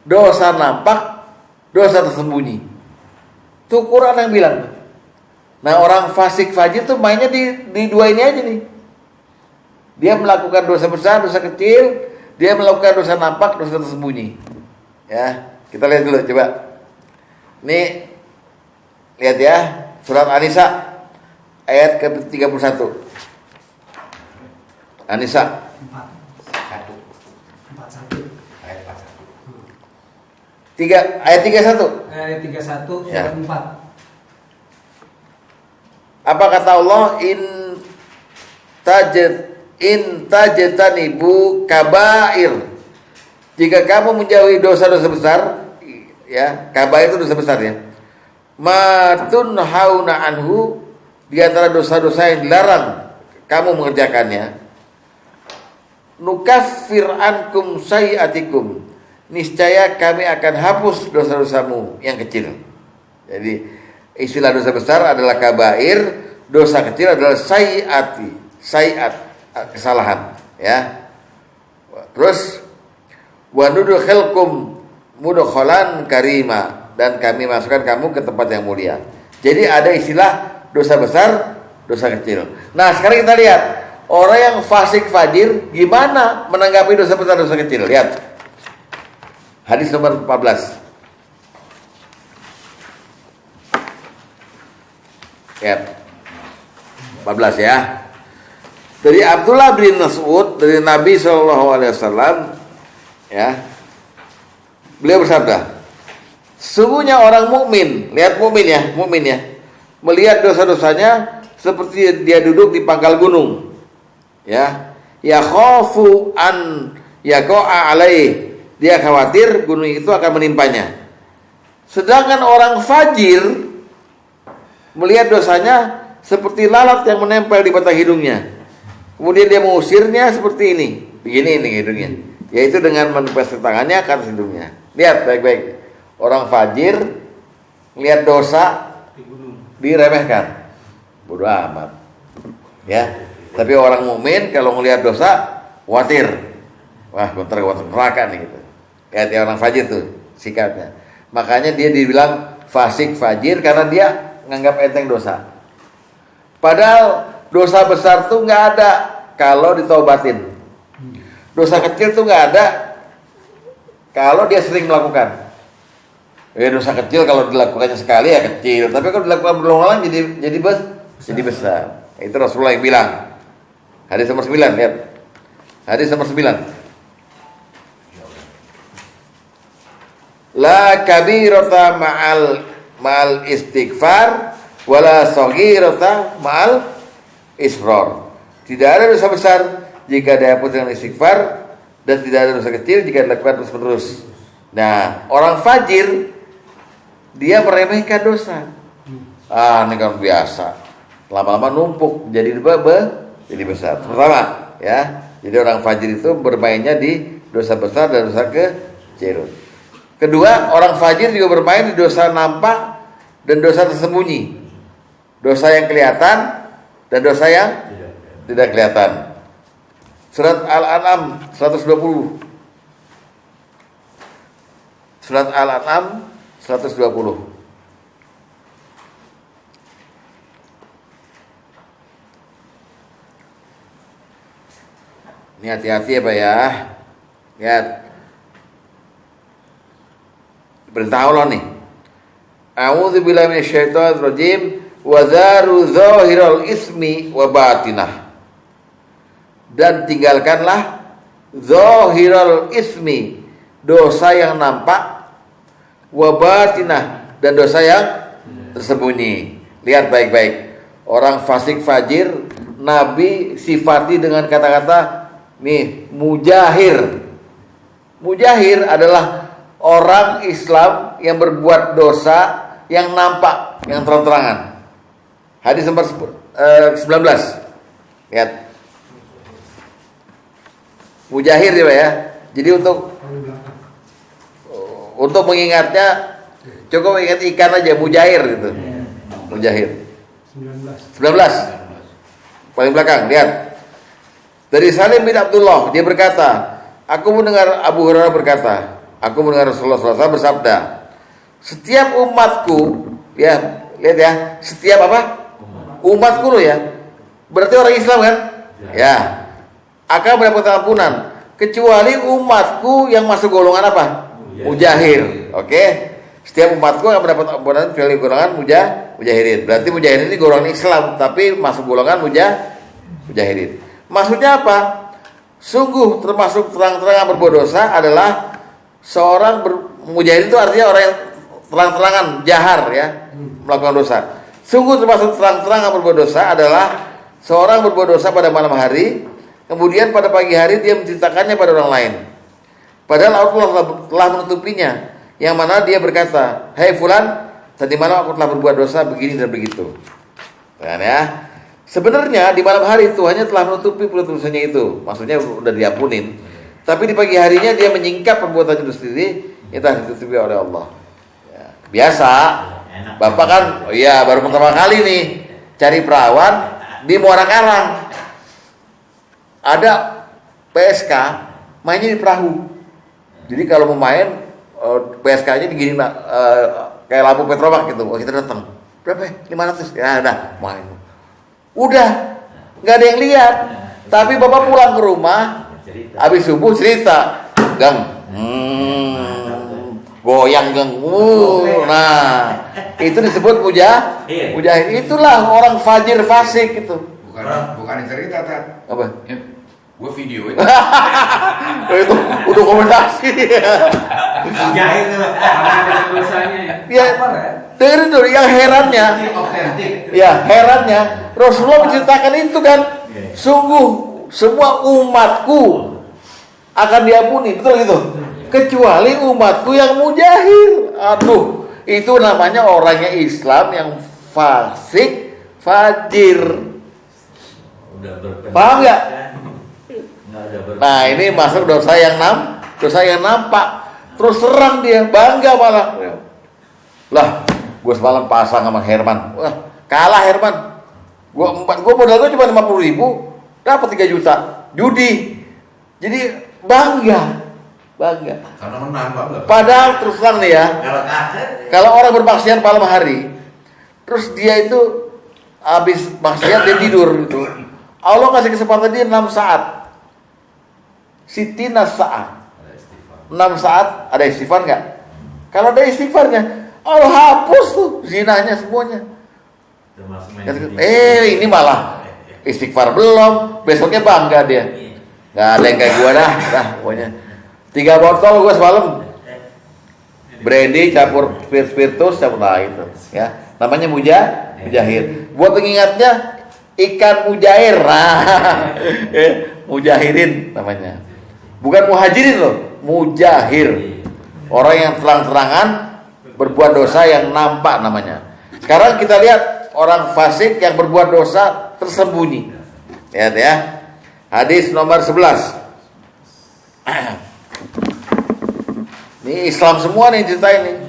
dosa nampak, dosa tersembunyi. Itu Quran yang bilang. Nah, orang fasik fajir tuh mainnya di dua ini aja nih. Dia melakukan dosa besar, dosa kecil, dia melakukan dosa nampak, dosa tersembunyi. Ya, kita lihat dulu coba. Nih, lihat ya, surat An-Nisa ayat ke-31. An-Nisa 41. Ayat 41. ayat 31. Ayat 31 Ya. surat 4. Apa kata Allah? In tajtanibu kabair. Jika kamu menjauhi dosa-dosa besar, ya, kabair itu dosa besar ya. Ma tunhauna anhu, di antara dosa-dosa yang dilarang kamu mengerjakannya. Nukaffir ankum sayiatikum. Niscaya kami akan hapus dosa-dosamu yang kecil. Jadi istilah dosa besar adalah kabair, dosa kecil adalah sayiat, kesalahan, ya. Terus wa nudkhilkum mudkhalan karima, dan kami masukkan kamu ke tempat yang mulia. Jadi ada istilah dosa besar, dosa kecil. Nah, sekarang kita lihat orang yang fasik fajir gimana menanggapi dosa besar, dosa kecil. Lihat hadis nomor 14. Ya, 14 ya. Dari Abdullah bin Mas'ud dari Nabi SAW, ya, beliau bersabda, sesungguhnya orang mukmin, lihat mukmin ya, melihat dosa-dosanya seperti dia duduk di pangkal gunung, ya, yakhafu an yaqa'a alaih, dia khawatir gunung itu akan menimpanya. Sedangkan orang fajir melihat dosanya seperti lalat yang menempel di batang hidungnya. Kemudian dia mengusirnya seperti ini. Begini ini hidungnya. Yaitu dengan menepes tangannya ke atas hidungnya. Lihat baik-baik. Orang fajir lihat dosa diremehkan. Bodoh amat. Ya. Tapi orang mukmin kalau melihat dosa khawatir. Wah, bentar neraka nih gitu. Lihat ya, orang fajir tuh sikapnya. Makanya dia dibilang fasik fajir karena dia nganggap enteng dosa. Padahal dosa besar tuh nggak ada kalau ditaubatin. Dosa kecil tuh nggak ada kalau dia sering melakukan. Dosa kecil kalau dilakukannya sekali ya kecil, tapi kalau dilakukan berulang-ulang jadi besar. Itu Rasulullah yang bilang. Hadis nomor 9, lihat. Hadis nomor 9. La kabirata ma'al istighfar wala saghirata ma'al israr. Tidak ada dosa besar jika dihapus dengan istighfar, dan tidak ada dosa kecil jika dilakukan terus-menerus. Nah, orang fajir dia meremehkan dosa. Ini kan biasa. Lama-lama numpuk jadi besar. Pertama, ya. Jadi orang fajir itu bermainnya di dosa besar dan dosa kecil. Kedua, orang fajir juga bermain di dosa nampak dan dosa tersembunyi. Dosa yang kelihatan dan dosa yang tidak kelihatan. Surat Al-An'am 120. Surat Al-An'am 120. Ini hati-hati ya Pak ya. Lihat. Perintah Allah nih. A'udzubillahi minasyaitonir rajim. Wa zaru zahiral ismi wa batinah. Dan tinggalkanlah zahiral ismi, dosa yang nampak, wa batinah, dan dosa yang tersembunyi. Lihat baik-baik. Orang fasik fajir Nabi sifati dengan kata-kata nih, mujahir. Mujahir adalah orang Islam yang berbuat dosa yang nampak, yang terang-terangan. Hadis nomor 19. Lihat. Mujahir dia ya. Jadi untuk mengingatnya cukup ingat ikan aja mujahir gitu. Mujahir. 19. Paling belakang, lihat. Dari Salim bin Abdullah, dia berkata, aku mendengar Abu Hurairah berkata, aku mendengar Rasulullah SAW bersabda, setiap umatku, ya, lihat ya, setiap apa? Umatku loh ya. Berarti orang Islam kan? Ya. Akan mendapatkan ampunan kecuali umatku yang masuk golongan apa? Mujahir. Oke. Setiap umatku akan mendapat ampunan kecuali golongan mujahirin. Berarti mujahirin ini golongan Islam tapi masuk golongan mujahirin. Maksudnya apa? Sungguh termasuk terang-terangan berbuat dosa adalah seorang mujahirin itu artinya orang yang terang-terangan jahar ya melakukan dosa. Sungguh termasuk terang-terangan berbuat dosa adalah seorang berbuat dosa pada malam hari, kemudian pada pagi hari dia menceritakannya pada orang lain. Padahal Allah telah menutupinya, yang mana dia berkata, "Hai fulan, tadi malam aku telah berbuat dosa begini dan begitu." Kan ya? Sebenarnya di malam hari Tuhannya telah menutupi dosa-dosanya itu, maksudnya udah diampunin. Tapi di pagi harinya dia menyingkap perbuatannya itu sendiri, itu telah ditutupi oleh Allah. Ya, biasa, Bapak kan, iya baru pertama kali nih cari perawan di Muara Karang. Ada PSK mainnya di perahu. Jadi kalau mau main PSK-nya digini kayak lampu petrobak gitu. Oh, kita datang. Berapa? 500. Ya udah main. Udah nggak ada yang lihat. Tapi Bapak pulang ke rumah habis subuh cerita. Gang. Goyang gang. Nah, itu disebut mujahid. Itulah orang fajir fasik itu. Bukan yang cerita, Tat. Apa? Gue video itu. Itu udah komentasi. Mujahid itu. dosanya ya. Ya, dengerin dulu yang herannya. Ya, herannya Rasulullah menceritakan itu kan. Sungguh semua umatku akan diampuni, betul gitu. Kecuali umatku yang mujahir. Aduh, itu namanya orangnya Islam yang fasik, fajir. Paham nggak? Nah, ini masuk dosa yang nampak. Terus serang dia, bangga malah. Lah, gue semalam pasang sama Herman. Wah, kalah Herman. Gue modal gue cuma 50.000, dapat 3 juta. Judi. Jadi bangga. Karena menang, bangga. Padahal terus terang nih ya. Kalau orang bermaksiat malam hari, terus dia itu habis maksiat dia tidur gitu. Allah kasih kesempatan dia 6 saat. Sitina saat. 6 saat ada istighfar nggak? Kalau ada istighfarnya, Allah hapus tuh zinanya semuanya. Ini malah istighfar belum, besoknya bangga dia. Nggak ada yang kayak gua dah pokoknya. 3 botol gua semalam. Brandy campur spiritus campur itu, ya. Namanya mujahir. Buat pengingatnya ikan mujair. Mujahirin namanya. Bukan muhajirin loh, mujahir. Orang yang terang-terangan berbuat dosa yang nampak namanya. Sekarang kita lihat orang fasik yang berbuat dosa tersembunyi. Lihat ya. Hadis nomor 11. Ini Islam semua nih cerita ini.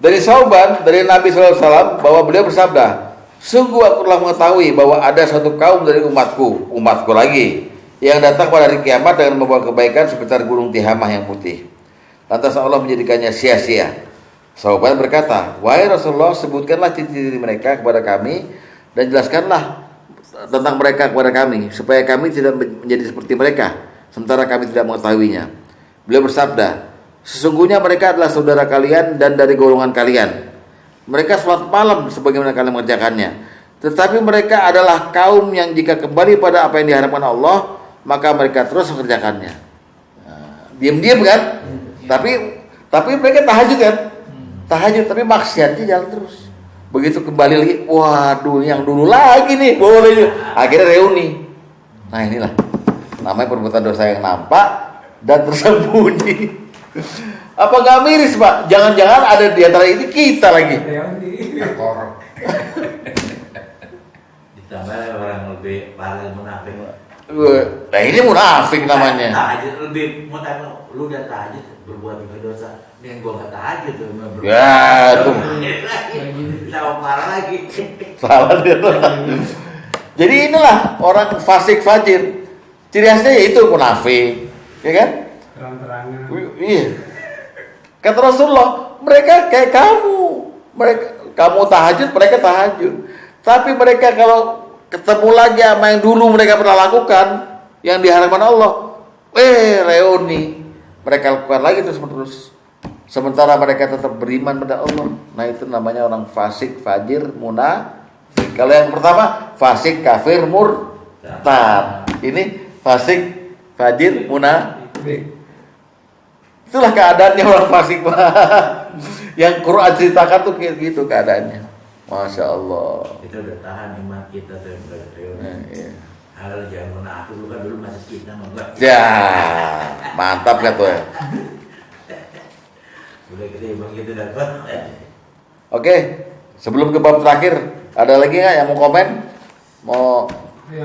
Dari Sauban, dari Nabi SAW bahwa beliau bersabda, sungguh aku telah mengetahui bahwa ada satu kaum dari umatku lagi, yang datang pada hari kiamat dengan membawa kebaikan sekitar gunung Tihamah yang putih. Lantas Allah menjadikannya sia-sia. Sauban berkata, wahai Rasulullah, sebutkanlah ciri-ciri mereka kepada kami dan jelaskanlah tentang mereka kepada kami, supaya kami tidak menjadi seperti mereka, sementara kami tidak mengetahuinya. Beliau bersabda, sesungguhnya mereka adalah saudara kalian dan dari golongan kalian. Mereka sholat malam sebagaimana kalian mengerjakannya. Tetapi mereka adalah kaum yang jika kembali pada apa yang diharapkan Allah, maka mereka terus mengerjakannya. Diam-diam kan? Tapi mereka tahajud kan? Tahajud tapi maksiatnya jalan terus. Begitu kembali lagi, waduh yang dulu lagi nih, boleh. Akhirnya reuni. Nah inilah namanya perbuatan dosa yang nampak dan tersembunyi. Apa nggak miris Pak? Jangan-jangan ada di antara ini kita lagi. Kotor. Ditambah orang lebih paling munafik. Nah ini munafik namanya. Tahajud lebih munafik. Lu udah tahajud berbuat dosa. Yang gua nggak tahajud tuh. Ya tuh. Tahu parah lagi. Salah dia tuh. Jadi inilah orang fasik fajir. Ciri khasnya yaitu munafik, ya kan? Terang-terangan. Iya. Kata Rasulullah, mereka kayak kamu. Kamu tahajud, mereka tahajud. Tapi mereka kalau ketemu lagi sama yang dulu mereka pernah lakukan, yang diharapkan Allah, reuni. Mereka lakukan lagi terus-menerus. Sementara mereka tetap beriman pada Allah. Nah itu namanya orang fasik, fajir, munafik. Kalau yang pertama, fasik, kafir, murtad. Ini fasik, fajir, munafik. Itulah keadaannya orang fasik. Yang Quran ceritakan tuh kayak gitu keadaannya. Masya Allah. Kita udah tahan iman kita tuh. Iya. Halal jangan munafik, lu kan dulu masih kita enggak. Ya, mantap kan tuh ya. Udah gede bang gitu dapat. Oke, sebelum ke bab terakhir, ada lagi nggak yang mau komen? Mau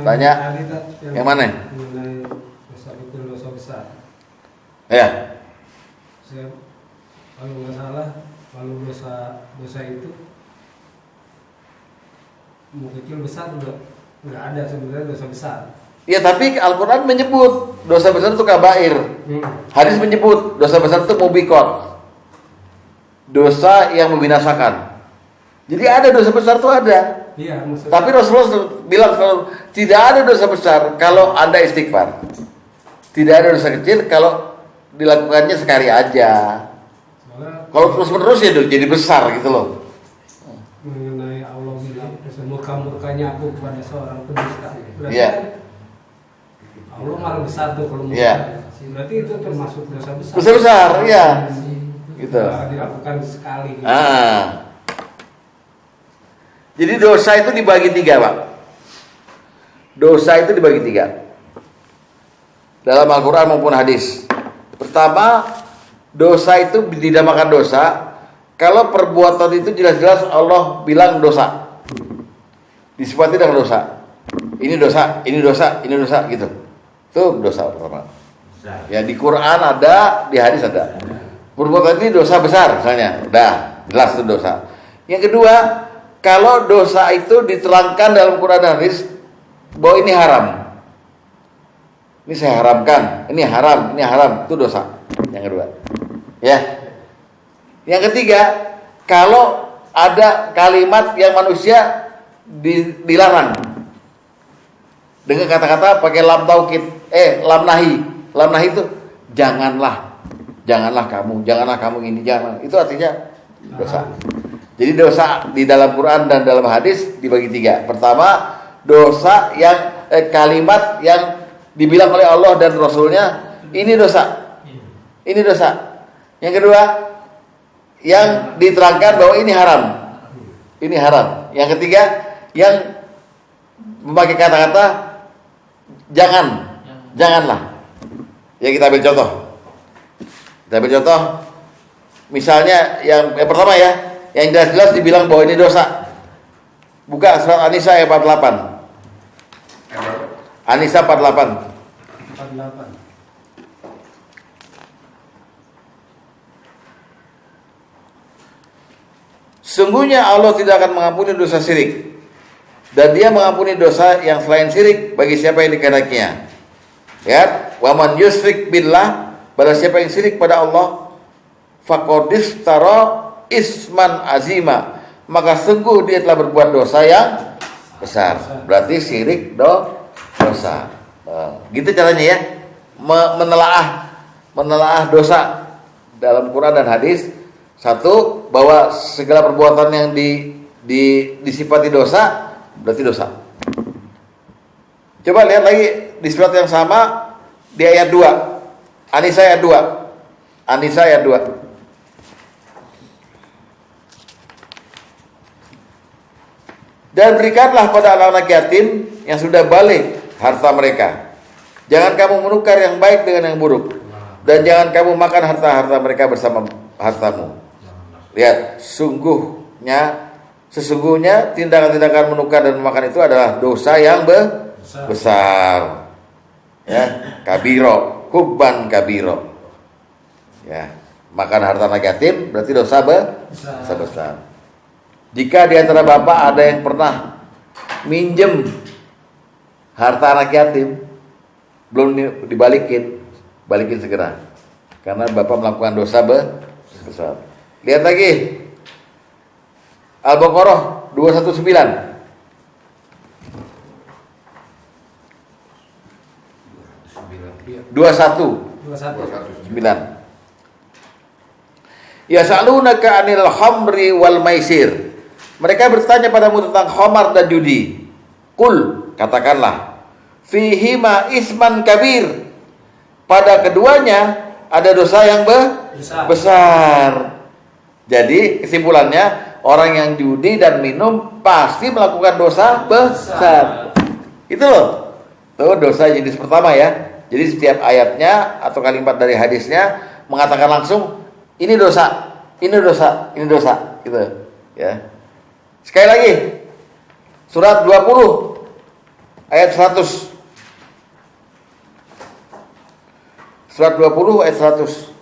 tanya? Yang mana? Mengenai dosa kecil, dosa besar. Ya. Saya kalau nggak salah, kalau dosa itu mau kecil besar udah nggak ada sebenarnya dosa besar. Ya tapi Al-Quran menyebut dosa besar itu kabair. Hadis menyebut dosa besar itu mubikot, dosa yang membinasakan. Jadi ada dosa besar itu ada. Iya, maksudnya. Tapi Rasulullah bilang kalau tidak ada dosa besar kalau Anda istighfar. Tidak ada dosa kecil kalau dilakukannya sekali aja. Soalnya Kalau terus-menerus ya jadi besar gitu loh. mengenai Allah bilang murka-murkanya aku kepada seorang pendusta. Berarti Iya. kan Allah maha besar tuh kalau murka. Iya. Berarti itu termasuk dosa besar. Dosa besar, iya. Gitu. Dilakukan sekali. Gitu. Jadi dosa itu dibagi 3 Pak. Dosa itu dibagi 3 dalam Al-Quran maupun hadis. Pertama, dosa itu dinamakan dosa kalau perbuatan itu jelas-jelas Allah bilang dosa, disifati dengan dosa. Ini dosa, ini dosa, ini dosa gitu. Itu dosa pertama. Ya di Quran ada, di hadis ada. Perbuatan ini dosa besar misalnya, dah jelas itu dosa. Yang kedua, kalau dosa itu diterangkan dalam Quran dan hadis bahwa ini haram. Ini saya haramkan, ini haram, itu dosa. Yang kedua. Ya. Yang ketiga, kalau ada kalimat yang manusia dilarang dengan kata-kata pakai lam taukid, lam nahi. Lam nahi itu janganlah kamu ini, jangan. Itu artinya dosa. Jadi dosa di dalam Quran dan dalam hadis dibagi 3. Pertama, dosa yang kalimat yang dibilang oleh Allah dan Rasulnya ini dosa. Ini dosa. Yang kedua, yang diterangkan bahwa ini haram. Ini haram. Yang ketiga, yang memakai kata-kata janganlah. Ya kita ambil contoh. Misalnya yang pertama ya, yang jelas-jelas dibilang bahwa ini dosa. Buka surat An-Nisa ayat 48. An-Nisa 48. Sungguhnya Allah tidak akan mengampuni dosa syirik, dan Dia mengampuni dosa yang selain syirik bagi siapa yang dikehendakinya. Ya, wa man yusyrik billah, pada siapa yang syirik pada Allah, faqad istara isman azima, maka sungguh dia telah berbuat dosa yang besar. Berarti syirik dosa. Gitu caranya ya, menelaah dosa dalam Quran dan hadis. Satu, bahwa segala perbuatan yang disifati dosa berarti dosa. Coba lihat lagi di surat yang sama di ayat 2. An-Nisa ayat 2. An-Nisa ayat 2. Dan berikanlah pada anak-anak yatim yang sudah balik harta mereka. Jangan kamu menukar yang baik dengan yang buruk. Dan jangan kamu makan harta-harta mereka bersama hartamu. Lihat, sesungguhnya tindakan-tindakan menukar dan memakan itu adalah dosa yang besar. Ya, kabiro, hubban kabiro. Ya, makan harta anak yatim berarti dosa besar. Jika di antara bapak ada yang pernah minjem harta anak yatim belum dibalikin, balikin segera. Karena bapak melakukan dosa besar. Lihat lagi Al-Baqarah 219. 21:9. Yas'alunaka 'anil khamri wal maisir. Mereka bertanya padamu tentang khamar dan judi. Qul, katakanlah, fihima isman kabir. Pada keduanya ada dosa yang besar. Jadi kesimpulannya, orang yang judi dan minum pasti melakukan dosa besar. Itu loh. Tuh dosa jenis pertama ya. Jadi setiap ayatnya atau kalimat dari hadisnya mengatakan langsung ini dosa, ini dosa, ini dosa, gitu ya. Sekali lagi, surat 20 ayat 100. Surat 20 ayat 100.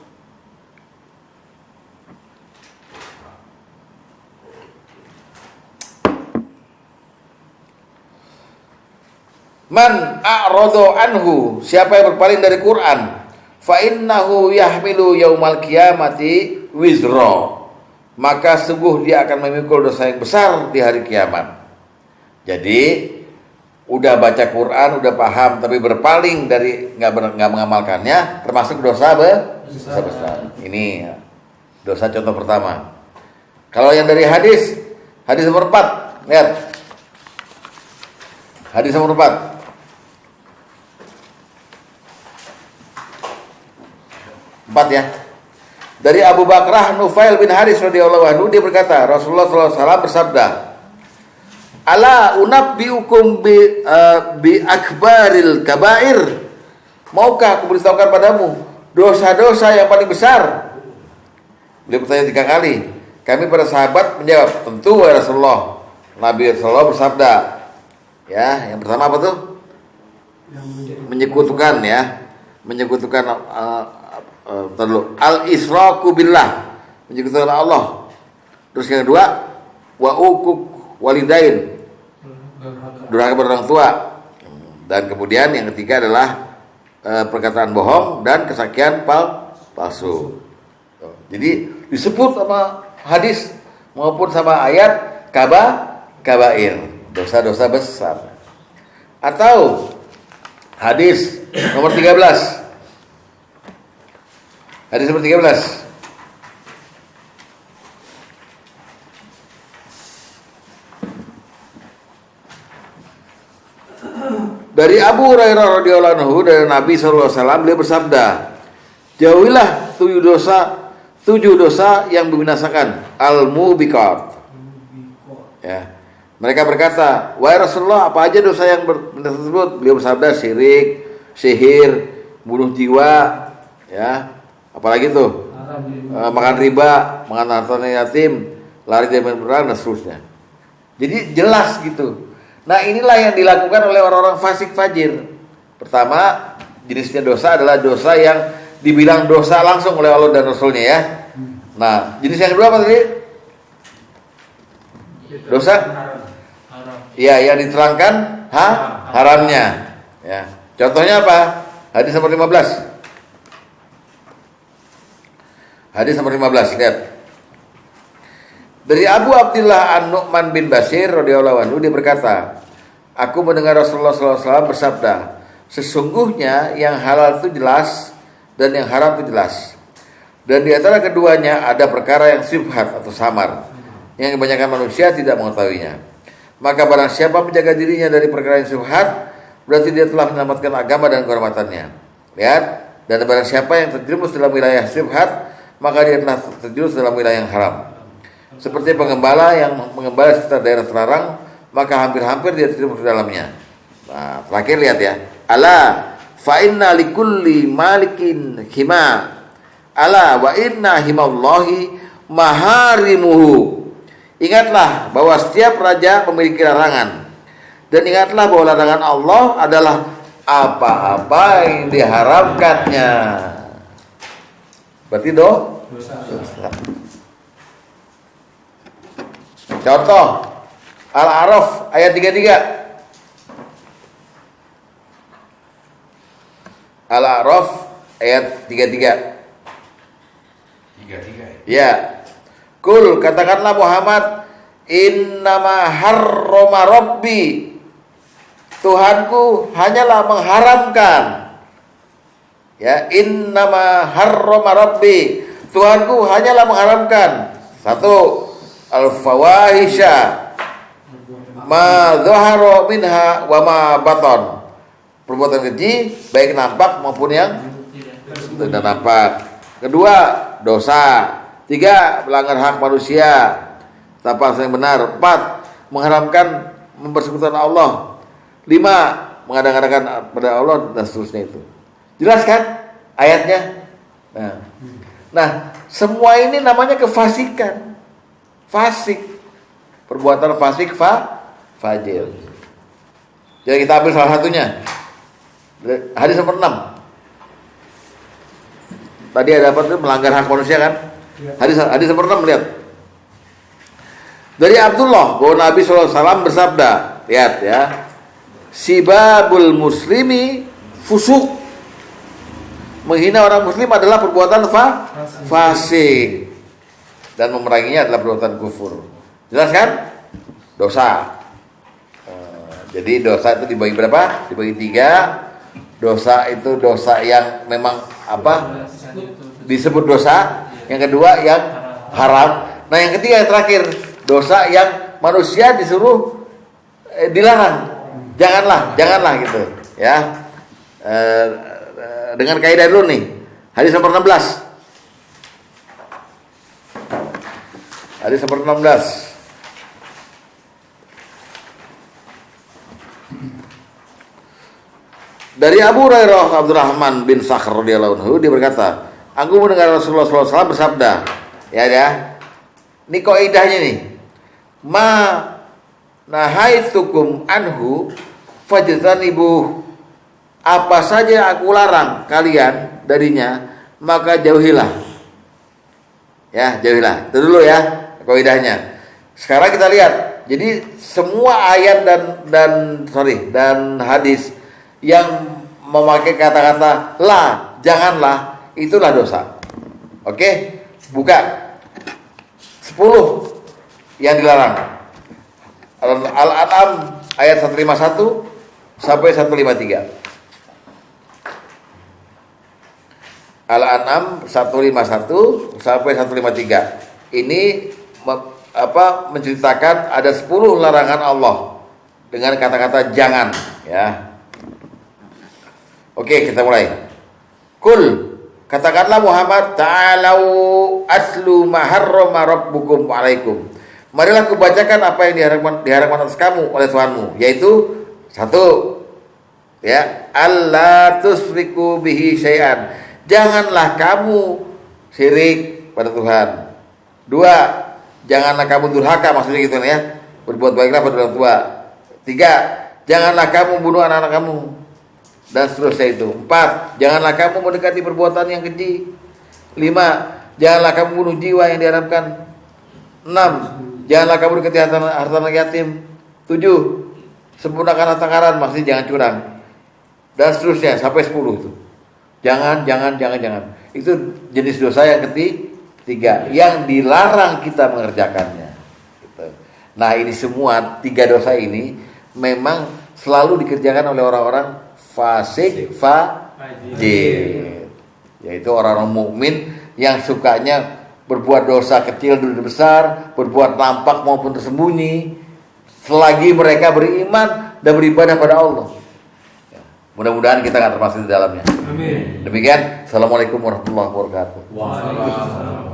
Man a'radu anhu, siapa yang berpaling dari Quran, fa innahu yahmilu yaumal qiyamati wizra, maka sungguh dia akan memikul dosa yang besar di hari kiamat. Jadi udah baca Quran, udah paham, tapi berpaling dari nggak mengamalkannya, termasuk dosa besar. Ini dosa contoh pertama. Kalau yang dari hadis nomor 4, lihat hadis nomor 4. Ya. Dari Abu Bakrah Nufail bin Haris radhiyallahu anhu, dia berkata, Rasulullah SAW bersabda, ala unabbiukum bi akbaril kabair, maukah aku beritahukan padamu dosa-dosa yang paling besar? Beliau bertanya 3 kali. Kami para sahabat menjawab, tentu ya Rasulullah. Nabi Rasulullah bersabda, ya, yang pertama apa tuh? Menyekutukan al-israku billah, menyekutukan Allah. Terus yang kedua, wa uquq walidain, durhaka pada orang tua. Dan kemudian yang ketiga adalah perkataan bohong dan kesaksian palsu. Jadi disebut sama hadis maupun sama ayat kabair, dosa-dosa besar. Atau hadis nomor 13. Hadis nomor 13. Dari Abu Hurairah radhiyallahu anhu, dari Nabi sallallahu alaihi wasallam, beliau bersabda, jauhilah 7 dosa yang membinasakan, al-mubiqat. Ya. Mereka berkata, wahai Rasulullah, apa aja dosa yang tersebut? Beliau bersabda, syirik, sihir, bunuh jiwa, ya. Apalagi tuh? Makan riba, makan harta yatim, lari dari perang dan seterusnya. Jadi jelas gitu. Nah, inilah yang dilakukan oleh orang-orang fasik fajir. Pertama, jenisnya dosa adalah dosa yang dibilang dosa langsung oleh Allah dan Rasulnya ya. Nah, jenis yang kedua apa tadi? Dosa? Iya, yang diterangkan haramnya. Ya. Contohnya apa? Hadis nomor 15. Hadis nomor 15, lihat. Dari Abu Abdillah An-Nu'man bin Bashir radhiyallahu anhu, dia berkata, aku mendengar Rasulullah SAW bersabda, sesungguhnya yang halal itu jelas dan yang haram itu jelas. Dan di antara keduanya ada perkara yang syubhat atau samar, yang kebanyakan manusia tidak mengetahuinya. Maka barang siapa menjaga dirinya dari perkara yang syubhat, berarti dia telah menyelamatkan agama dan kehormatannya. Lihat, dan barang siapa yang terjerumus dalam wilayah syubhat, maka dia telah terjerumus dalam wilayah yang haram. Seperti pengembala yang mengembala sekitar daerah terlarang, maka hampir-hampir dia terjerumus di dalamnya. Nah, terakhir lihat ya. Ala fa inna likulli malikin hima ala wa inna himallahi maharimuhu. Ingatlah bahwa setiap raja memiliki larangan, dan ingatlah bahwa larangan Allah adalah apa-apa yang diharamkannya. Berarti dosa. Contoh Al-A'raf ayat 33. Al-A'raf ayat 33. 33 ya. Kul, katakanlah Muhammad, innama harrama rabbi, Tuhanku hanyalah mengharamkan. Ya, innama harrama rabbi, Tuhanku hanyalah mengharamkan. Satu, al-fawahisha ma dhahara minha wa ma baton, perbuatan keji baik nampak maupun yang tidak nampak. Kedua, dosa. Tiga, melanggar hak manusia tanpa alasan yang benar. Empat, mengharamkan mempersekutukan Allah. Lima, mengada-ngadakan pada Allah, dan seterusnya itu. Jelas kan ayatnya? Nah, semua ini namanya kefasikan. Fasik, perbuatan fasik, fajir. Jadi kita ambil salah satunya. Hadis nomor 6. Tadi ada apa tuh? Melanggar hak manusia kan? Hadis nomor 6, lihat. Dari Abdullah bahwa Nabi SAW bersabda, lihat ya, sibabul muslimi fusuk, menghina orang muslim adalah perbuatan fasik, dan memeranginya adalah perbuatan kufur. Jelas kan? Dosa. Jadi dosa itu dibagi berapa? Dibagi 3. Dosa itu dosa yang memang apa? Disebut dosa. Yang kedua yang haram. Nah, yang ketiga yang terakhir, dosa yang manusia disuruh dilarang. Janganlah gitu ya. Dengan kaidah dulu nih. Hadis nomor 16. Hadis nomor 16. Dari Abu Hurairah Abdurrahman bin Sakhr radhiyallahu anhu, dia berkata, aku mendengar Rasulullah SAW bersabda, ya. Ini kaidahnya nih. Ma nahaitukum anhu fajtanibuh. Apa saja aku larang kalian darinya, maka jauhilah. Ya, jauhilah. Itu dulu ya kaidahnya. Sekarang kita lihat. Jadi semua ayat dan hadis yang memakai kata-kata la, janganlah, itulah dosa. Oke? Buka 10 yang dilarang. Al-An'am ayat 151 sampai 153. Al-An'am 151 sampai 153. Ini menceritakan ada 10 larangan Allah dengan kata-kata jangan, ya. Oke, kita mulai. Kul, katakanlah Muhammad, ta'alau atlu ma harrama rabbukum alaikum. Marilah kubacakan apa yang diharamkan atas kamu oleh Tuhanmu, yaitu 1, ya, alla tusriku bihi syai'an. Janganlah kamu syirik pada Tuhan. 2, janganlah kamu durhaka, maksudnya gitu ya. Berbuat baiklah pada orang tua. 3, janganlah kamu bunuh anak-anak kamu, dan seterusnya itu. 4, janganlah kamu mendekati perbuatan yang keji. 5, janganlah kamu bunuh jiwa yang diharamkan. 6, janganlah kamu dekati harta anak yatim. 7, sempurnakan harta karan, maksudnya jangan curang. Dan seterusnya sampai 10 itu. Jangan. Itu jenis dosa yang ketiga yang dilarang kita mengerjakannya. Gitu. Nah, ini semua 3 dosa ini memang selalu dikerjakan oleh orang-orang fasik, fajir, yaitu orang-orang mukmin yang sukanya berbuat dosa kecil dan besar, berbuat nampak maupun tersembunyi, selagi mereka beriman dan beribadah pada Allah. Mudah-mudahan kita akan termasuk di dalamnya. Amin. Demikian. Assalamualaikum warahmatullahi wabarakatuh. Waalaikumsalam.